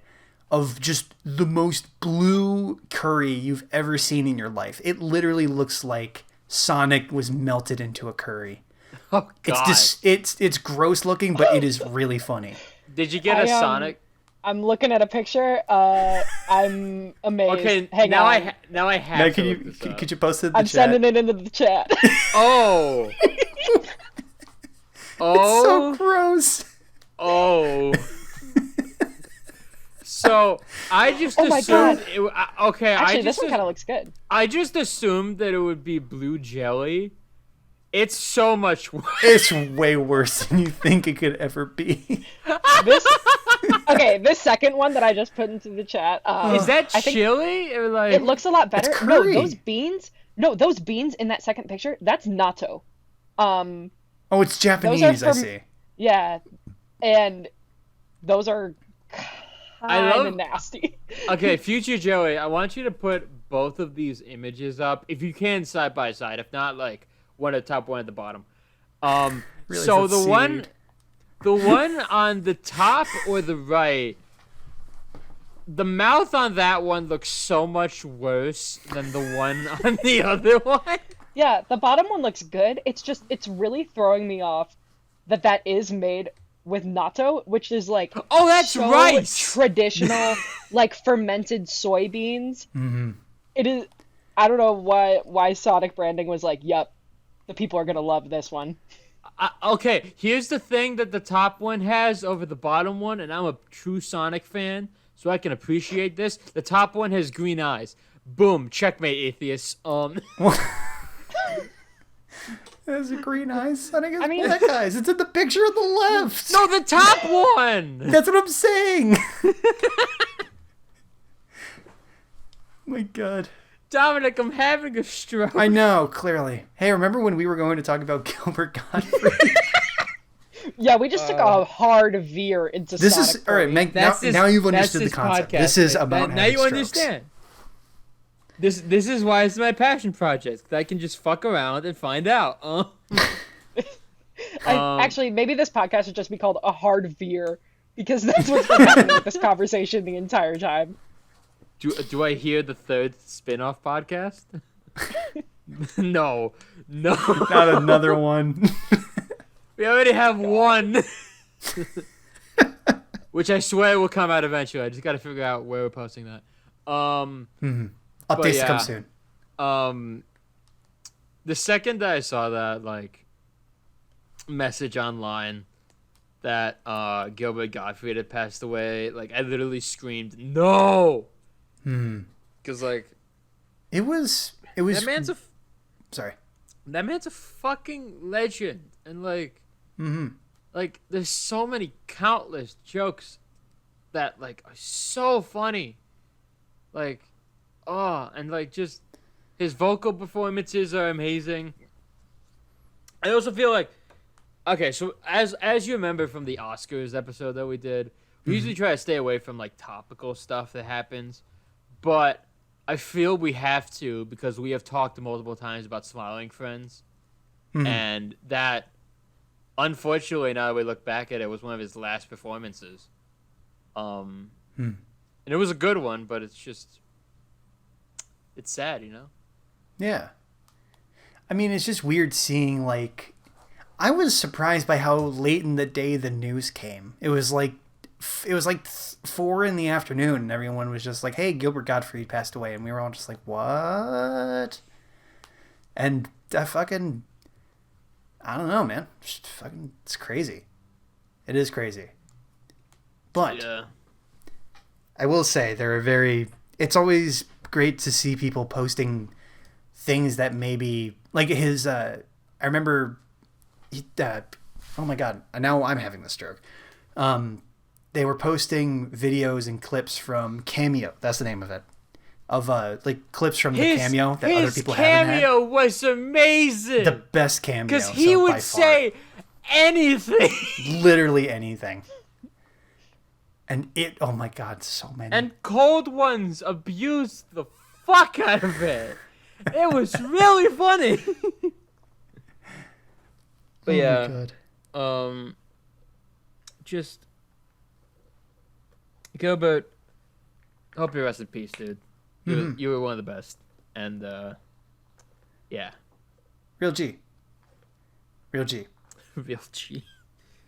of just the most blue curry you've ever seen in your life. It literally looks like Sonic was melted into a curry. Oh god. It's gross looking, but it is really funny. Did you get a Sonic? I'm looking at a picture. I'm amazed. Okay, hang now on. I have. Now, could you post it in the I'm chat? sending it into the chat. Oh. It's so gross. Oh. So I just assumed. Actually, this one kind of looks good. I just assumed that it would be blue jelly. It's so much worse. It's way worse than you think it could ever be. This second one that I just put into the chat. Is that chili? Or like... It looks a lot better. It's curry. No, those beans in that second picture, that's natto. Oh, it's Japanese, I see. Yeah, and those are kind of nasty. Okay, future Joey, I want you to put both of these images up, if you can, side by side. If not, like one at the top, one at the bottom. So the one on the top or the right, the mouth on that one looks so much worse than the one on the other one. Yeah, the bottom one looks good. It's really throwing me off that is made with natto, which is like Oh, that's so rice. traditional, like fermented soybeans. Mm-hmm. It is. I don't know why Sonic branding was like, "Yup, the people are gonna love this one." Okay, here's the thing that the top one has over the bottom one, and I'm a true Sonic fan, so I can appreciate this. The top one has green eyes. Boom, checkmate, atheists. There's a green eyes. Sonic has I mean- black eyes. It's in the picture on the left. No, the top one. That's what I'm saying. My God. Dominic, I'm having a stroke. I know, clearly. Hey, remember when we were going to talk about Gilbert Gottfried? Yeah, we just took a hard veer into This Sonic. is all right. Meg, That's now you've that's understood the his concept. podcast. This is about now having you strokes. understand. This is why it's my passion project. That I can just fuck around and find out. Actually, maybe this podcast should just be called a hard veer because that's what's been happening with this conversation the entire time. Do I hear the third spin-off podcast? No. Not another one. We already have one. Which I swear will come out eventually. I just got to figure out where we're posting that. Updates yeah. to come soon. The second that I saw that like message online that Gilbert Gottfried had passed away, like I literally screamed no. Because like It was. that man's Sorry. that man's a fucking legend, and like like there's so many countless jokes that like are so funny, like and like just his vocal performances are amazing. I also feel like, okay, so as you remember from the Oscars episode that we did, we usually try to stay away from like topical stuff that happens, but I feel we have to because we have talked multiple times about Smiling Friends, and that, unfortunately, now that we look back at it, was one of his last performances. And it was a good one, but it's sad, you know? Yeah. I mean, it's just weird seeing, like... I was surprised by how late in the day the news came. It was like 4 in the afternoon, and everyone was just like, hey, Gilbert Gottfried passed away. And we were all just like, what? And I don't know, man. Just fucking, it's crazy. It is crazy. But Yeah. I will say it's always great to see people posting things that maybe like his I remember oh my God, now I'm having the stroke. They were posting videos and clips from Cameo. That's the name of it. Of like clips from the Cameo that other people haven't had. His cameo was amazing. The best cameo. Because he would say anything. Literally anything. And oh my God, so many. And Cold Ones abused the fuck out of it. It was really funny. But yeah, Oh my God. Just Gilbert, hope you rest in peace, dude. You were one of the best, and yeah, Real G. real G.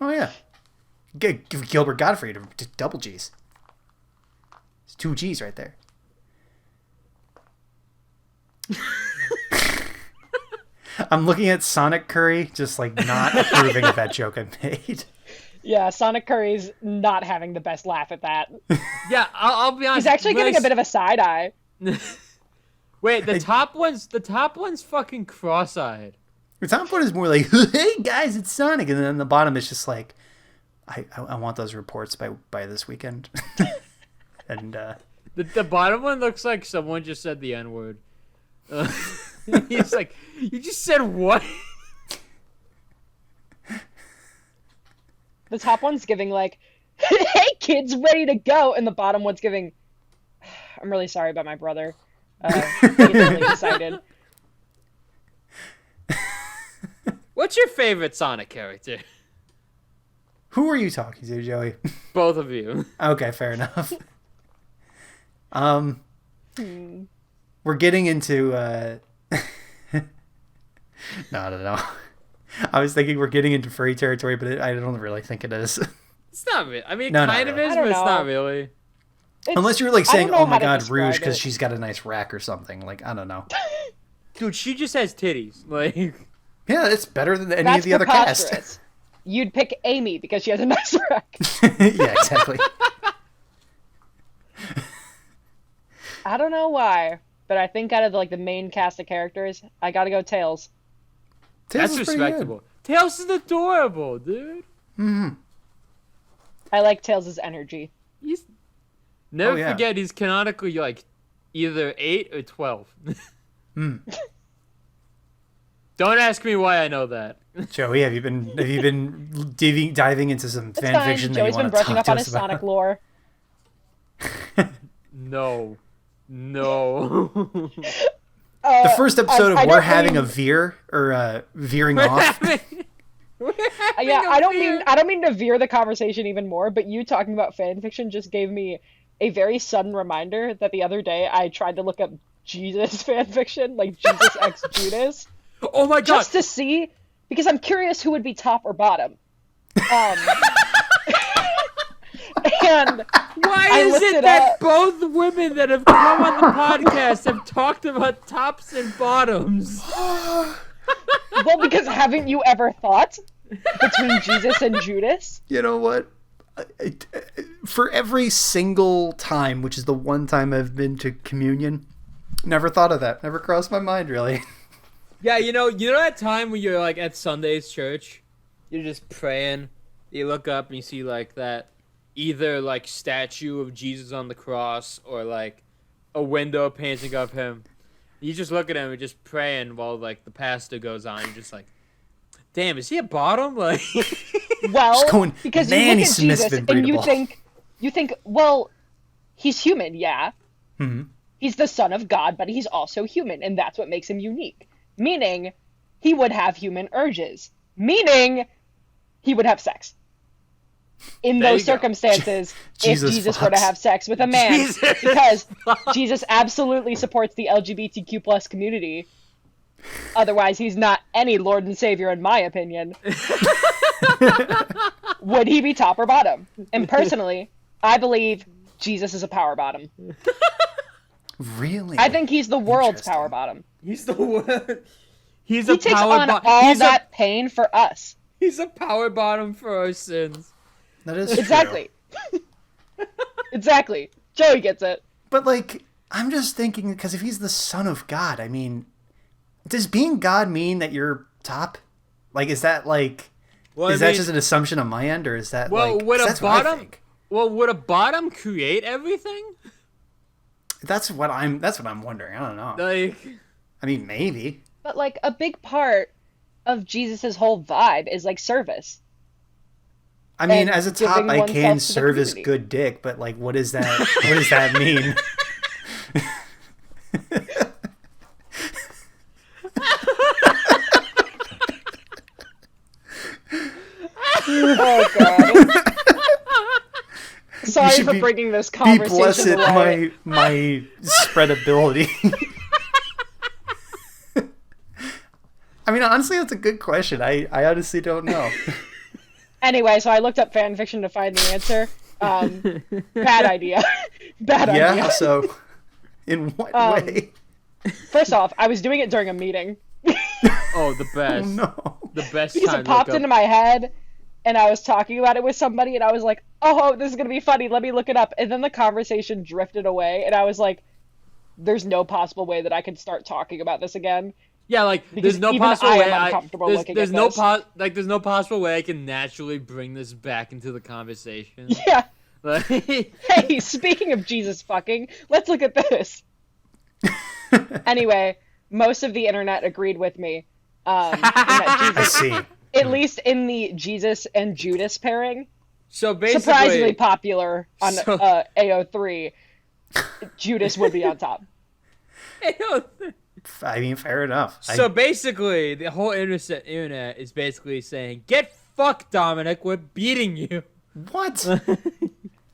Oh yeah. Give Gilbert Gottfried double G's. It's 2 G's right there. I'm looking at Sonic Curry, just like not approving of that joke I made. Yeah, Sonic Curry's not having the best laugh at that. Yeah, I'll be honest. He's actually giving a bit of a side eye. Wait, the top one's fucking cross-eyed. The top one is more like, hey guys, it's Sonic. And then the bottom is just like, I want those reports by this weekend. And The bottom one looks like someone just said the N-word. He's like, you just said what? The top one's giving like, hey kids, ready to go. And the bottom one's giving, I'm really sorry about my brother. He's really excited. What's your favorite Sonic character? who are you talking to, Joey? Both of you. Okay, fair enough. We're getting into no, I was thinking we're getting into furry territory, but I don't really think it is. It's not really. I mean, No, it not kind of really. is, I but don't it's not know. really. Unless you're like saying, I don't know "Oh my how to God, describe Rouge," because it. she's got a nice rack or something. Like I don't know. Dude, she just has titties. Like, Yeah, it's better than any That's of the other cast. preposterous. You'd pick Amy because she has a nice rack. Yeah, exactly. I don't know why, but I think out of the main cast of characters, I gotta go Tails. Tails that's is pretty good. respectable. Tails is adorable, dude. I like Tails' energy. He's never Oh, yeah. forget he's canonically like either 8 or 12. Don't ask me why I know that. Joey, have you been diving into some It's fan fine. fiction that Joey's you been want to brushing talk up to on us his about? Sonic lore. No. The first episode I of We're don't Having a mean- Veer or veering We're off. having Yeah, a I beer. don't mean to veer the conversation even more, but you talking about fan fiction just gave me a very sudden reminder that the other day I tried to look up Jesus fan fiction, like Jesus X Judas, Oh my god. just to see because I'm curious who would be top or bottom. And Why I is looked it it that up. both women that have come on the podcast have talked about tops and bottoms? well, because haven't you ever thought between Jesus and Judas? You know what? For every single time, which is the one time I've been to communion, never thought of that. Never crossed my mind, really. Yeah, you know that time when you're like at Sunday's church, you're just praying, you look up and you see like that either like statue of Jesus on the cross or like a window painting of him. You just look at him and just praying while like the pastor goes on. You're just like, damn, is he a bottom? Like, Well, Just going, because "Man, you look he's at Jesus and misbreedable." you think, well, he's human, yeah. Mhm. He's the son of God, but he's also human, and that's what makes him unique. Meaning, he would have human urges. Meaning, he would have sex. In There those you go. circumstances, Jesus if Jesus were to fucks. have sex with a man, Jesus because Jesus absolutely supports the LGBTQ plus community. Otherwise, he's not any Lord and Savior, in my opinion. Would he be top or bottom? And personally, I believe Jesus is a power bottom. Really? I think he's the world's Interesting. power bottom. he's the one. He's He a takes power on bottom. all that pain for us. He's a power bottom for our sins. That is true. Exactly. Exactly. Joey gets it. But like, I'm just thinking because if he's the son of God, I mean, does being God mean that you're top? Like, is that like, Well, is that just an assumption on my end, or is that well, like? would 'cause a that's what I bottom? think. Well, would a bottom create everything? That's what I'm wondering. I don't know. Like, I mean, maybe. But like a big part of Jesus's whole vibe is like service. I mean, And as a top, giving I oneself can to the serve as community. good dick, but like, what does that? What does that mean? Oh god. Sorry should for be- bringing this Be conversation blessed, away. my spreadability. I mean, honestly, that's a good question. I honestly don't know. Anyway, so I looked up fan fiction to find the answer. Bad idea. Bad Yeah. idea. So, in what Um, way? First off, I was doing it during a meeting. oh, the best, Oh no. the best Because time it to look popped up. into my head, and I was talking about it with somebody, and I was like, oh, this is going to be funny. Let me look it up. And then the conversation drifted away, and I was like, there's no possible way that I can start talking about this again. Yeah, like Because there's no even possible I way. am uncomfortable there's looking there's at no this. there's no possible way I can naturally bring this back into the conversation. Yeah. Like, Hey, speaking of Jesus fucking, let's look at this. Anyway, most of the internet agreed with me. In that I Jesus, see. at least in the Jesus and Judas pairing, so basically, surprisingly popular on So- AO3, Judas would be on top. I mean, fair enough. So basically, the whole internet is basically saying, "Get fucked, Dominic. We're beating you." What?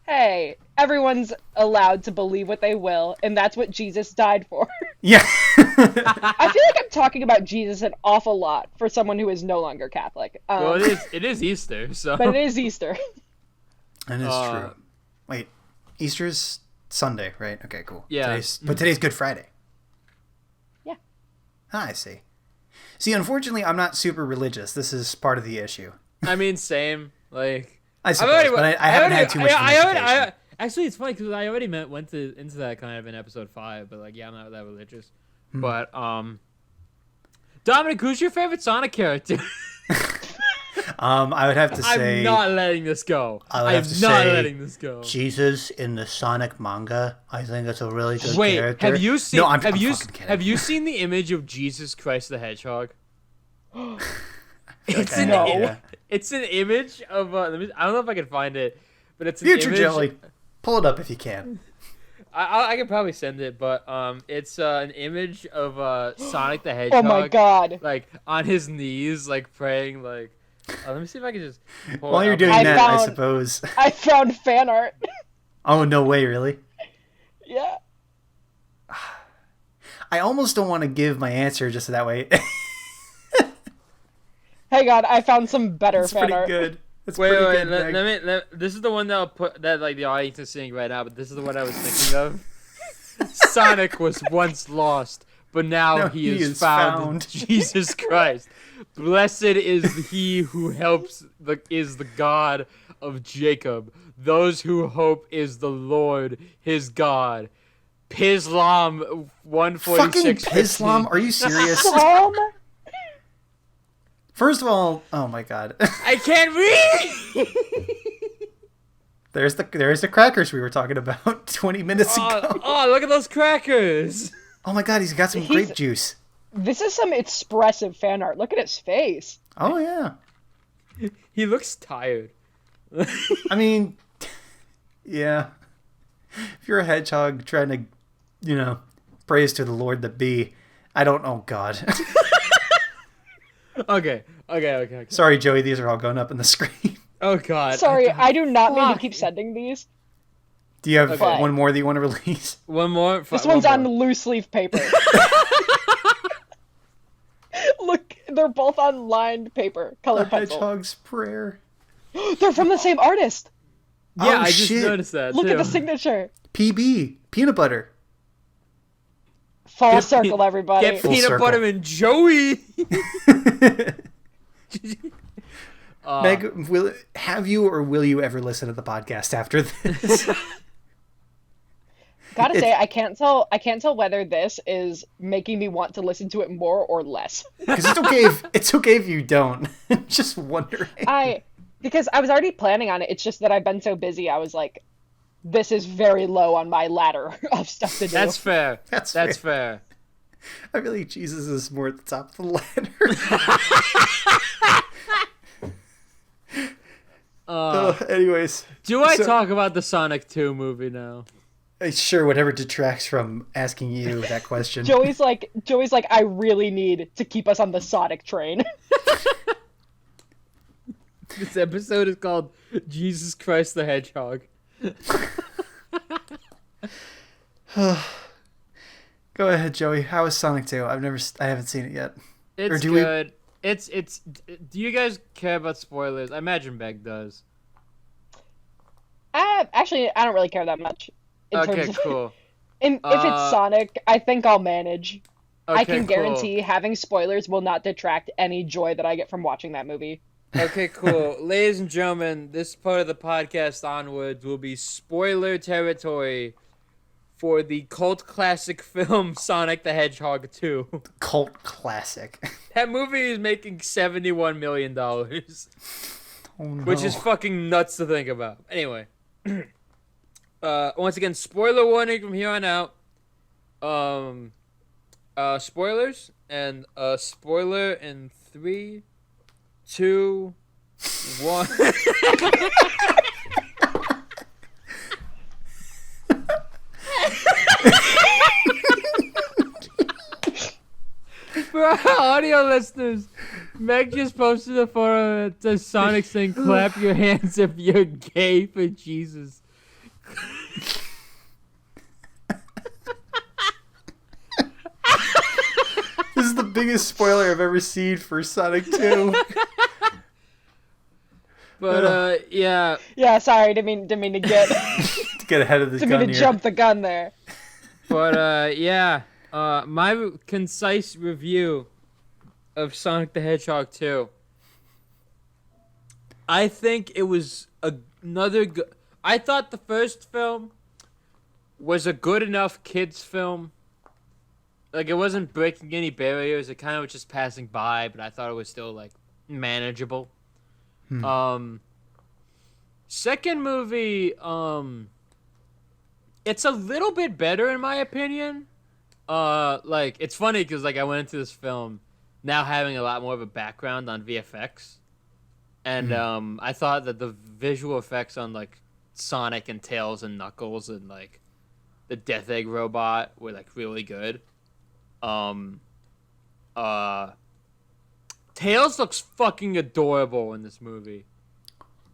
Hey, everyone's allowed to believe what they will, and that's what Jesus died for. Yeah. I feel like I'm talking about Jesus an awful lot for someone who is no longer Catholic. Well, it is Easter, so. But it is Easter. That is true. Wait, Easter's Sunday, right? Okay, cool. Yeah. Today's Good Friday. Yeah. I see. See, unfortunately, I'm not super religious. This is part of the issue. I mean, same. Like, I suppose, but I haven't had too much education. Actually, it's funny because I already went into that kind of in episode 5, but like, yeah, I'm not that religious. But Dominic, who's your favorite Sonic character? I would have to say I'm not letting this go. I'm not letting this go. Jesus in the Sonic manga. I think that's a really good Wait, character. have you seen? No, I'm have fucking you seen the image of Jesus Christ the Hedgehog? It's It's an image of. I don't know if I can find it, but it's an Future image. Jelly. Pull it up if you can. I can probably send it, but it's an image of Sonic the Hedgehog. Oh my god! Like on his knees, like praying, like. Let me see if I can just. While you're doing that, I suppose. I found fan art. Oh no way! Really? Yeah. I almost don't want to give my answer just that way. Hey God, I found some better fan art. Good. That's wait, pretty good. This is the one that I'll put that like the audience is seeing right now, but this is the one I was thinking of. Sonic was once lost, but now he is found. Jesus Christ. Blessed is he who helps is the God of Jacob. Those who hope is the Lord his God. Pislam 146. Fucking Pislam? Are you serious? First of all, oh my god. I can't read. There's the crackers we were talking about 20 minutes ago. Oh, look at those crackers. Oh my god, he's got some grape juice. This is some expressive fan art. Look at his face. Oh yeah. He looks tired. I mean, yeah. If you're a hedgehog trying to, praise to the Lord that be, I don't know, God. Okay. Sorry, Joey, these are all going up on the screen. Oh God. Sorry, I do not mean to keep sending these. Do you have one more that you want to release? One more? This one's on loose leaf paper. Look, they're both on lined paper, colored pencil. Hedgehog's prayer. They're from the same artist. Yeah, I just noticed that. Look at the signature. PB, peanut butter. Full circle, everybody. Get peanut butter and Joey. Meg, have you or will you ever listen to the podcast after this? Gotta say, I can't tell whether this is making me want to listen to it more or less. Because it's okay if you don't. Just wondering. Because I was already planning on it. It's just that I've been so busy. I was like, this is very low on my ladder of stuff to do. That's fair. That's fair. I feel like Jesus is more at the top of the ladder. Anyways. Do I talk about the Sonic 2 movie now? Sure, whatever detracts from asking you that question. Joey's like, I really need to keep us on the Sonic train. This episode is called Jesus Christ the Hedgehog. Go ahead, Joey. How is Sonic 2? I haven't seen it yet. It's good. It's. Do you guys care about spoilers? I imagine Meg does. Actually, I don't really care that much. Okay, cool. If it's Sonic, I think I'll manage. Okay, I can guarantee having spoilers will not detract any joy that I get from watching that movie. Okay, cool. Ladies and gentlemen, this part of the podcast onwards will be spoiler territory for the cult classic film Sonic the Hedgehog 2. Cult classic. That movie is making $71 million. Oh, no. Which is fucking nuts to think about. Anyway. Once again, spoiler warning from here on out. Spoilers. And spoiler in 3, 2, 1. For our audio listeners, Meg just posted a photo that says Sonic saying, "Clap your hands if you're gay for Jesus." This is the biggest spoiler I've ever seen for Sonic 2. But yeah. Yeah, sorry, didn't mean to get To get ahead of the gun didn't mean to here. jump the gun there. But yeah. My concise review of Sonic the Hedgehog 2. I think it was another good. I thought the first film was a good enough kids film. Like, it wasn't breaking any barriers. It kind of was just passing by, but I thought it was still, like, manageable. Second movie, it's a little bit better in my opinion. Like, it's funny because, like, I went into this film now having a lot more of a background on VFX. And, I thought that the visual effects on, like, Sonic and Tails and Knuckles and, like, the Death Egg robot were, like, really good. Tails looks fucking adorable in this movie.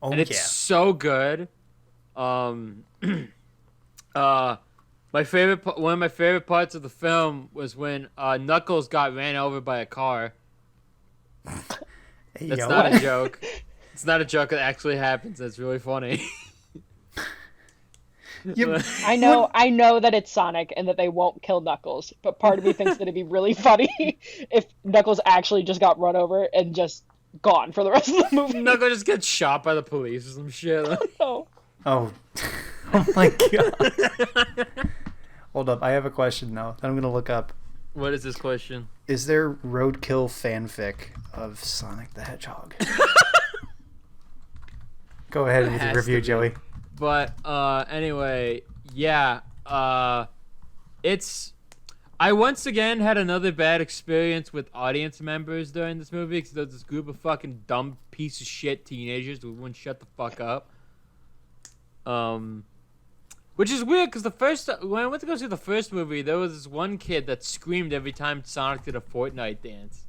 Oh, and it's so good. One of my favorite parts of the film was when Knuckles got ran over by a car. That's not a joke. It's not a joke. It actually happens. It's really funny. I know that it's Sonic and that they won't kill Knuckles, but part of me thinks that it'd be really funny if Knuckles actually just got run over and just gone for the rest of the movie. Knuckles just gets shot by the police or some shit. Oh. Oh my god. Hold up, I have a question now that I'm gonna look up. What is this question? Is there roadkill fanfic of Sonic the Hedgehog? Go ahead with your review, Joey. But anyway, yeah. I once again had another bad experience with audience members during this movie because there's this group of fucking dumb piece of shit teenagers who wouldn't shut the fuck up. Which is weird because when I went to go see the first movie, there was this one kid that screamed every time Sonic did a Fortnite dance,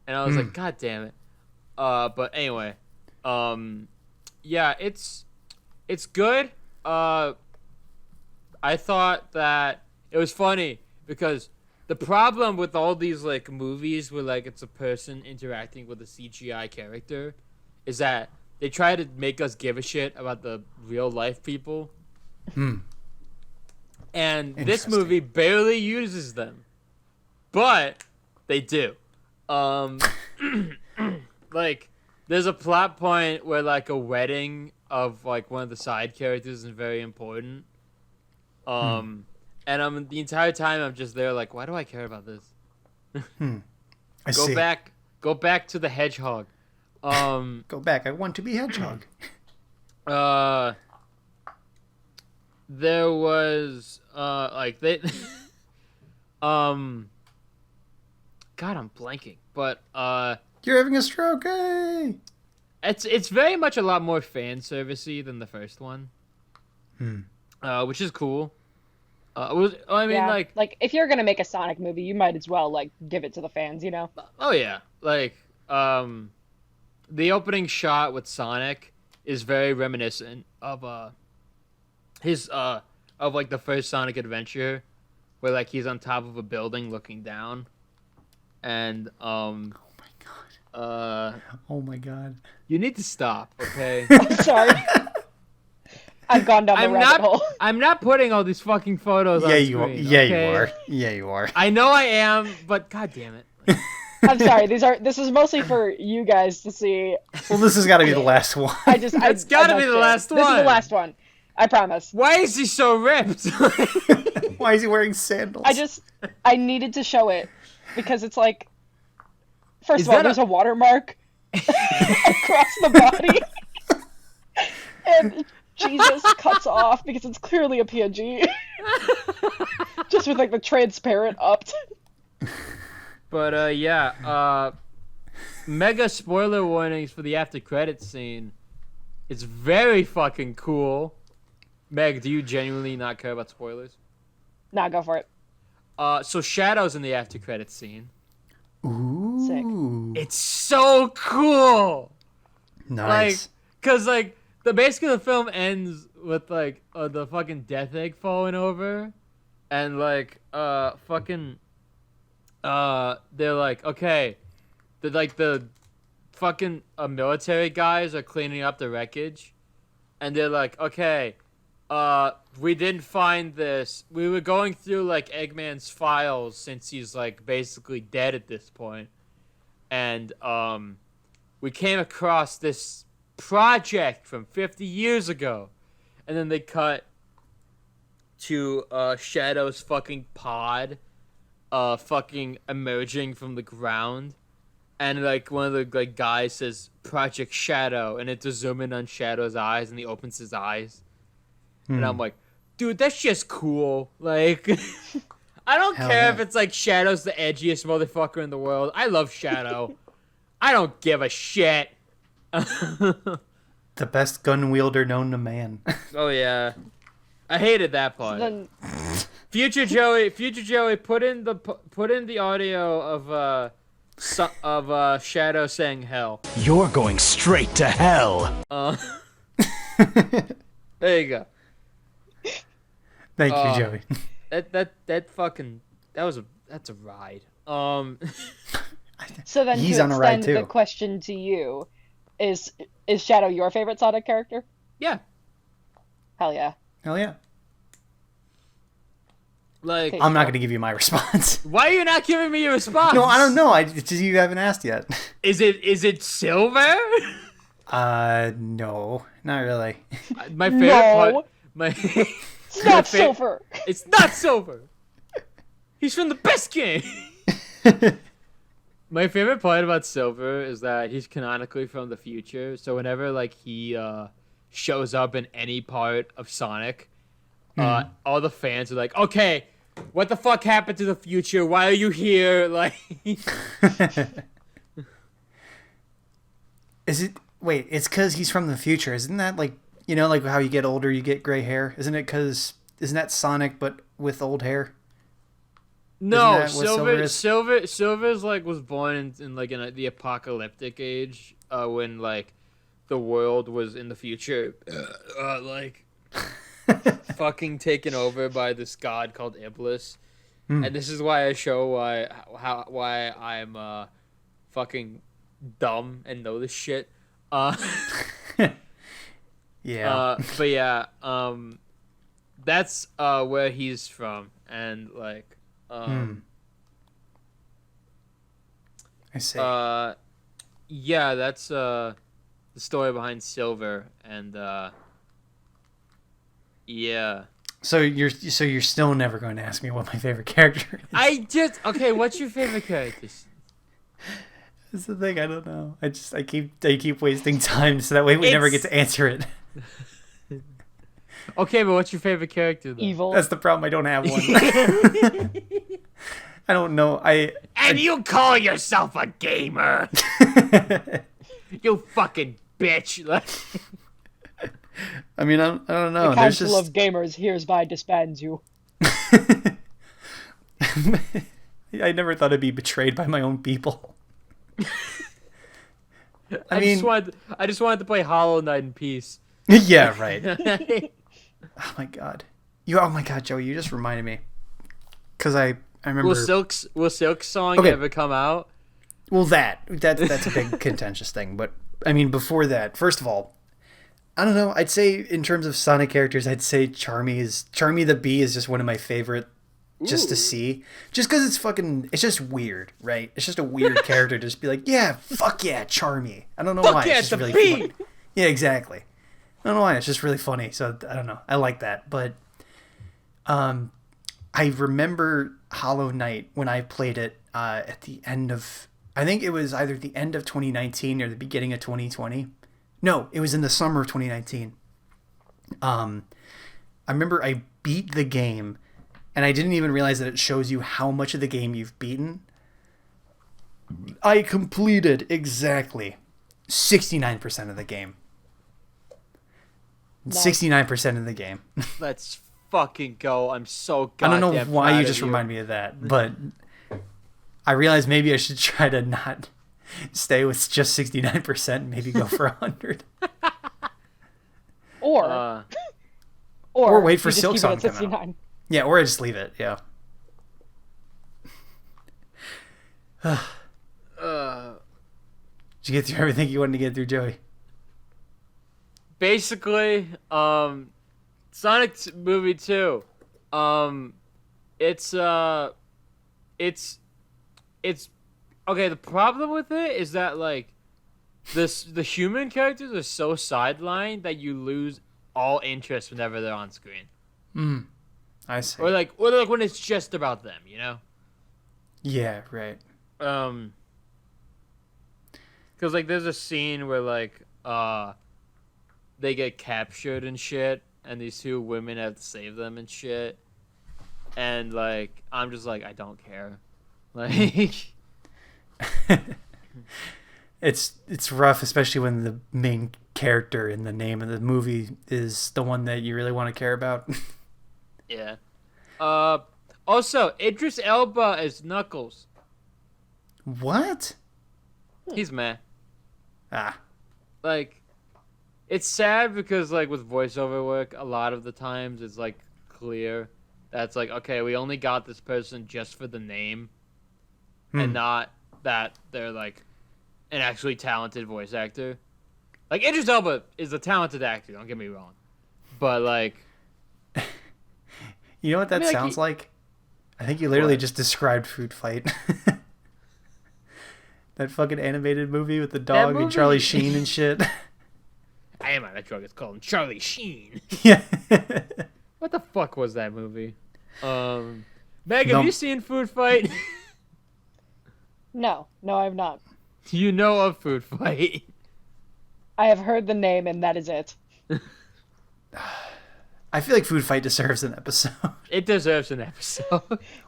and I was like, God damn it. But anyway, yeah, it's good. I thought that it was funny because the problem with all these like movies where like it's a person interacting with a CGI character is that they try to make us give a shit about the real life people. And this movie barely uses them, but they do. Like, there's a plot point where like a wedding of like one of the side characters is very important. And the entire time I'm just there like, why do I care about this? Go back to the hedgehog. Go back. I want to be Hedgehog. There was like they God, I'm blanking. But You're having a stroke, hey! It's very much a lot more fan servicey than the first one. Which is cool. Like if you're gonna make a Sonic movie, you might as well like give it to the fans, you know? Oh yeah. Like the opening shot with Sonic is very reminiscent of his of like the first Sonic Adventure, where like he's on top of a building looking down, and oh my god, you need to stop, okay? I'm sorry. I've gone down the rabbit hole. I'm not putting all these fucking photos on screen. You are. I know I am, but god damn it. I'm sorry. This is mostly for you guys to see. Well, this has got to be the last one. It's got to be the last one. This is the last one. I promise. Why is he so ripped? Why is he wearing sandals? I needed to show it because it's like, first of all, there's a watermark across the body, and Jesus cuts off because it's clearly a PNG, just with like the transparent up. But yeah, mega spoiler warnings for the after credits scene. It's very fucking cool. Meg, do you genuinely not care about spoilers? Nah, go for it. So Shadow's in the after credits scene. Ooh. Sick. It's so cool. Nice. Cause basically the film ends with like the fucking Death Egg falling over, and like fucking they're like, okay, the fucking military guys are cleaning up the wreckage, and they're like, okay, we didn't find this. We were going through like Eggman's files since he's like basically dead at this point, and we came across this project from 50 years ago, and then they cut to Shadow's fucking pod, fucking emerging from the ground. And, like, one of the, like, guys says, Project Shadow, and it's a zoom in on Shadow's eyes, and he opens his eyes. And I'm like, dude, that's just cool. Like, I don't care if it's, like, Shadow's the edgiest motherfucker in the world. I love Shadow. I don't give a shit. The best gun wielder known to man. Oh, yeah. I hated that part. Then, Future Joey, put in the audio of Shadow saying hell. You're going straight to hell. There you go. Thank you, Joey. That's a ride. so then He's to on a ride, extend the too. question to you, is Shadow your favorite Sonic character? Yeah. Hell yeah. Hell yeah. Like, I'm not going to give you my response. why are you not giving me a response? No, I don't know. It's just you haven't asked yet. Is it Silver? No, not really. My favorite No. part. It's not Silver. It's not Silver. He's from the best game. My favorite part about Silver is that he's canonically from the future. So whenever like he shows up in any part of Sonic, all the fans are like, "Okay, what the fuck happened to the future? Why are you here?" Like, Is it? Wait, it's because he's from the future. Isn't that like, you know, like how you get older, you get gray hair? Isn't it because, isn't that Sonic but with old hair? no, that what Silver is? Silver's like was born in the apocalyptic age, when like the world was in the future, like fucking taken over by this god called Iblis, and this is why I show why I'm fucking dumb and know this shit. Yeah. But yeah, that's where he's from, and like, I see. yeah, that's the story behind Silver, and yeah. So you're still never going to ask me what my favorite character is. Okay. What's your favorite character? That's the thing. I don't know. I keep wasting time so that way we never get to answer it. Okay, but what's your favorite character though? Evil. That's the problem. I don't have one. I don't know. And you call yourself a gamer? You fucking bitch! I mean, I don't know. The There's Council of Gamers hereby disbands you. I never thought I'd be betrayed by my own people. I just wanted to play Hollow Knight in peace. Yeah, right. Oh my god. Oh my god, Joey, you just reminded me. Because I remember. Will Silk's song ever come out? Well, that's a big contentious thing. But I mean, before that, first of all, I don't know. I'd say in terms of Sonic characters, I'd say Charmy the Bee is just one of my favorite. Just to see, just because it's just weird, right? It's just a weird character to just be like, yeah, fuck yeah, Charmy. I don't know why. Yeah, it's just really bee. funny. Yeah, exactly. I don't know why. It's just really funny. So I don't know. I like that. But I remember Hollow Knight when I played it at the end of, I think it was either the end of 2019 or the beginning of 2020. No, it was in the summer of 2019. I remember I beat the game. And I didn't even realize that it shows you how much of the game you've beaten. I completed exactly 69% of the game. Nice. 69% of the game. Let's fucking go. I'm so I don't goddamn know why proud you of just remind me of that, but I realized maybe I should try to not stay with just 69%, maybe go for 100. Or wait for you just Silk keep it Song at to come out. 69. Yeah, or I just leave it, yeah. Did you get through everything you wanted to get through, Joey? Basically, Sonic movie 2. It's okay. The problem with it is that like the human characters are so sidelined that you lose all interest whenever they're on screen. I see. Or like when it's just about them, you know? Yeah, right. Because like there's a scene where like they get captured and shit, and these two women have to save them and shit, and like I'm just like I don't care, like it's rough, especially when the main character in the name of the movie is the one that you really want to care about. yeah. Also, Idris Elba is Knuckles. What? He's meh. Ah. Like, it's sad because like with voiceover work, a lot of the times it's like clear that's like okay, we only got this person just for the name, and not that they're like an actually talented voice actor. Like Idris Elba is a talented actor. Don't get me wrong, but like, you know what that sounds like? I think you literally What? just described Food Fight. That fucking animated movie with the dog and movie- Charlie Sheen and shit. I am on that drug. It's called Charlie Sheen. Yeah. What the fuck was that movie? Meg, No. have you seen Food Fight? No, I've not. You know of Food Fight. I have heard the name, and that is it. I feel like Food Fight deserves an episode. It deserves an episode.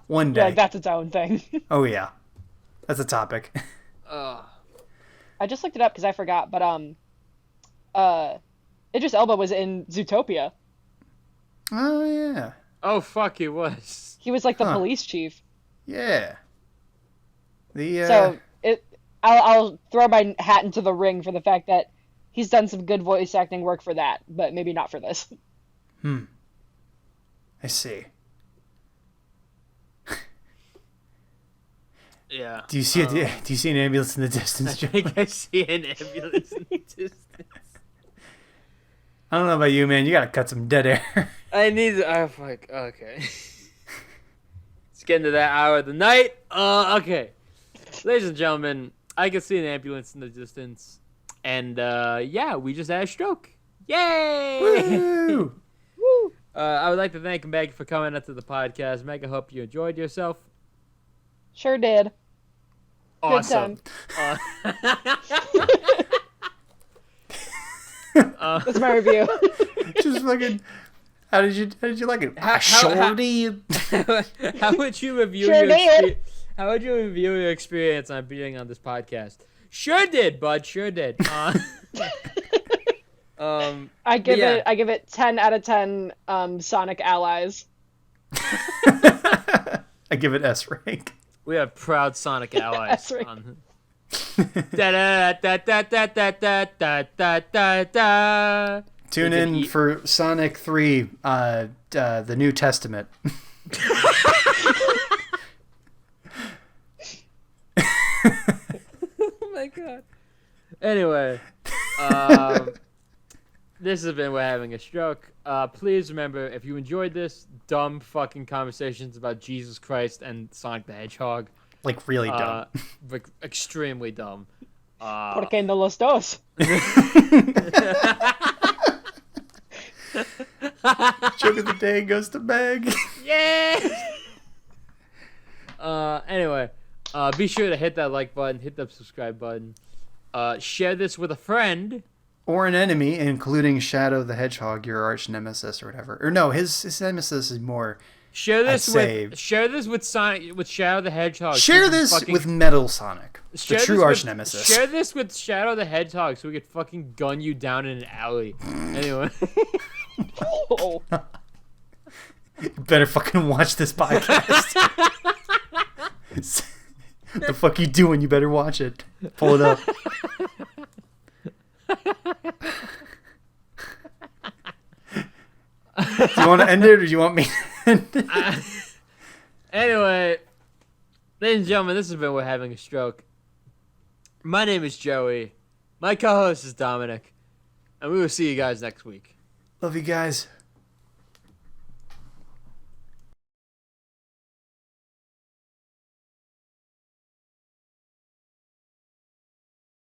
One Yeah, day. like that's its own thing. Oh yeah. That's a topic. I just looked it up because I forgot, but Idris Elba was in Zootopia. Oh yeah. Oh fuck, he was. He was like the police chief. Yeah. The So I'll throw my hat into the ring for the fact that he's done some good voice acting work for that, but maybe not for this. I see. Yeah. Do you see do you see an ambulance in the distance, I Joe? think I see an ambulance in the distance. I don't know about you, man. You gotta cut some dead air. I need to. Oh, fuck. Okay. It's getting to that hour of the night. Okay. Ladies and gentlemen, I can see an ambulance in the distance. And, yeah, we just had a stroke. Yay! Woo! Woo! I would like to thank Meg for coming onto the podcast. Meg, I hope you enjoyed yourself. Sure did. Awesome. Good time. That's my review. Just fucking. How did you like it? Shorty. How would you review Sure your did. How would you review your experience on being on this podcast? Sure did, bud. Sure did. I give yeah. it 10 out of 10 Sonic allies. I give it S rank. We have proud Sonic allies. That's right. On... da, da, da, da, da, da, da, da, da, da, da. Tune We can in eat- for Sonic 3, the New Testament. Oh my god. Anyway, this has been We're Having a Stroke. Please remember, if you enjoyed this dumb fucking conversations about Jesus Christ and Sonic the Hedgehog, Like, really dumb. like extremely dumb. Porque no los dos. Joke of the day goes to Meg. Yeah. Anyway, be sure to hit that like button, hit that subscribe button, share this with a friend. Or an enemy, including Shadow the Hedgehog, your arch nemesis or whatever. Or no, his nemesis is more... Share this say- with Sonic, with Shadow the Hedgehog. so Share we can this fucking- with Metal Sonic, the share true this arch with- nemesis. Share this with Shadow the Hedgehog so we could fucking gun you down in an alley. Anyway. Oh. You better fucking watch this podcast. The fuck you doing? You better watch it. Pull it up. Do you want to end it or do you want me to end it? Anyway, Ladies and gentlemen, this has been We're Having a Stroke. My name is Joey. My co-host is Dominic. And we will see you guys next week. Love you guys.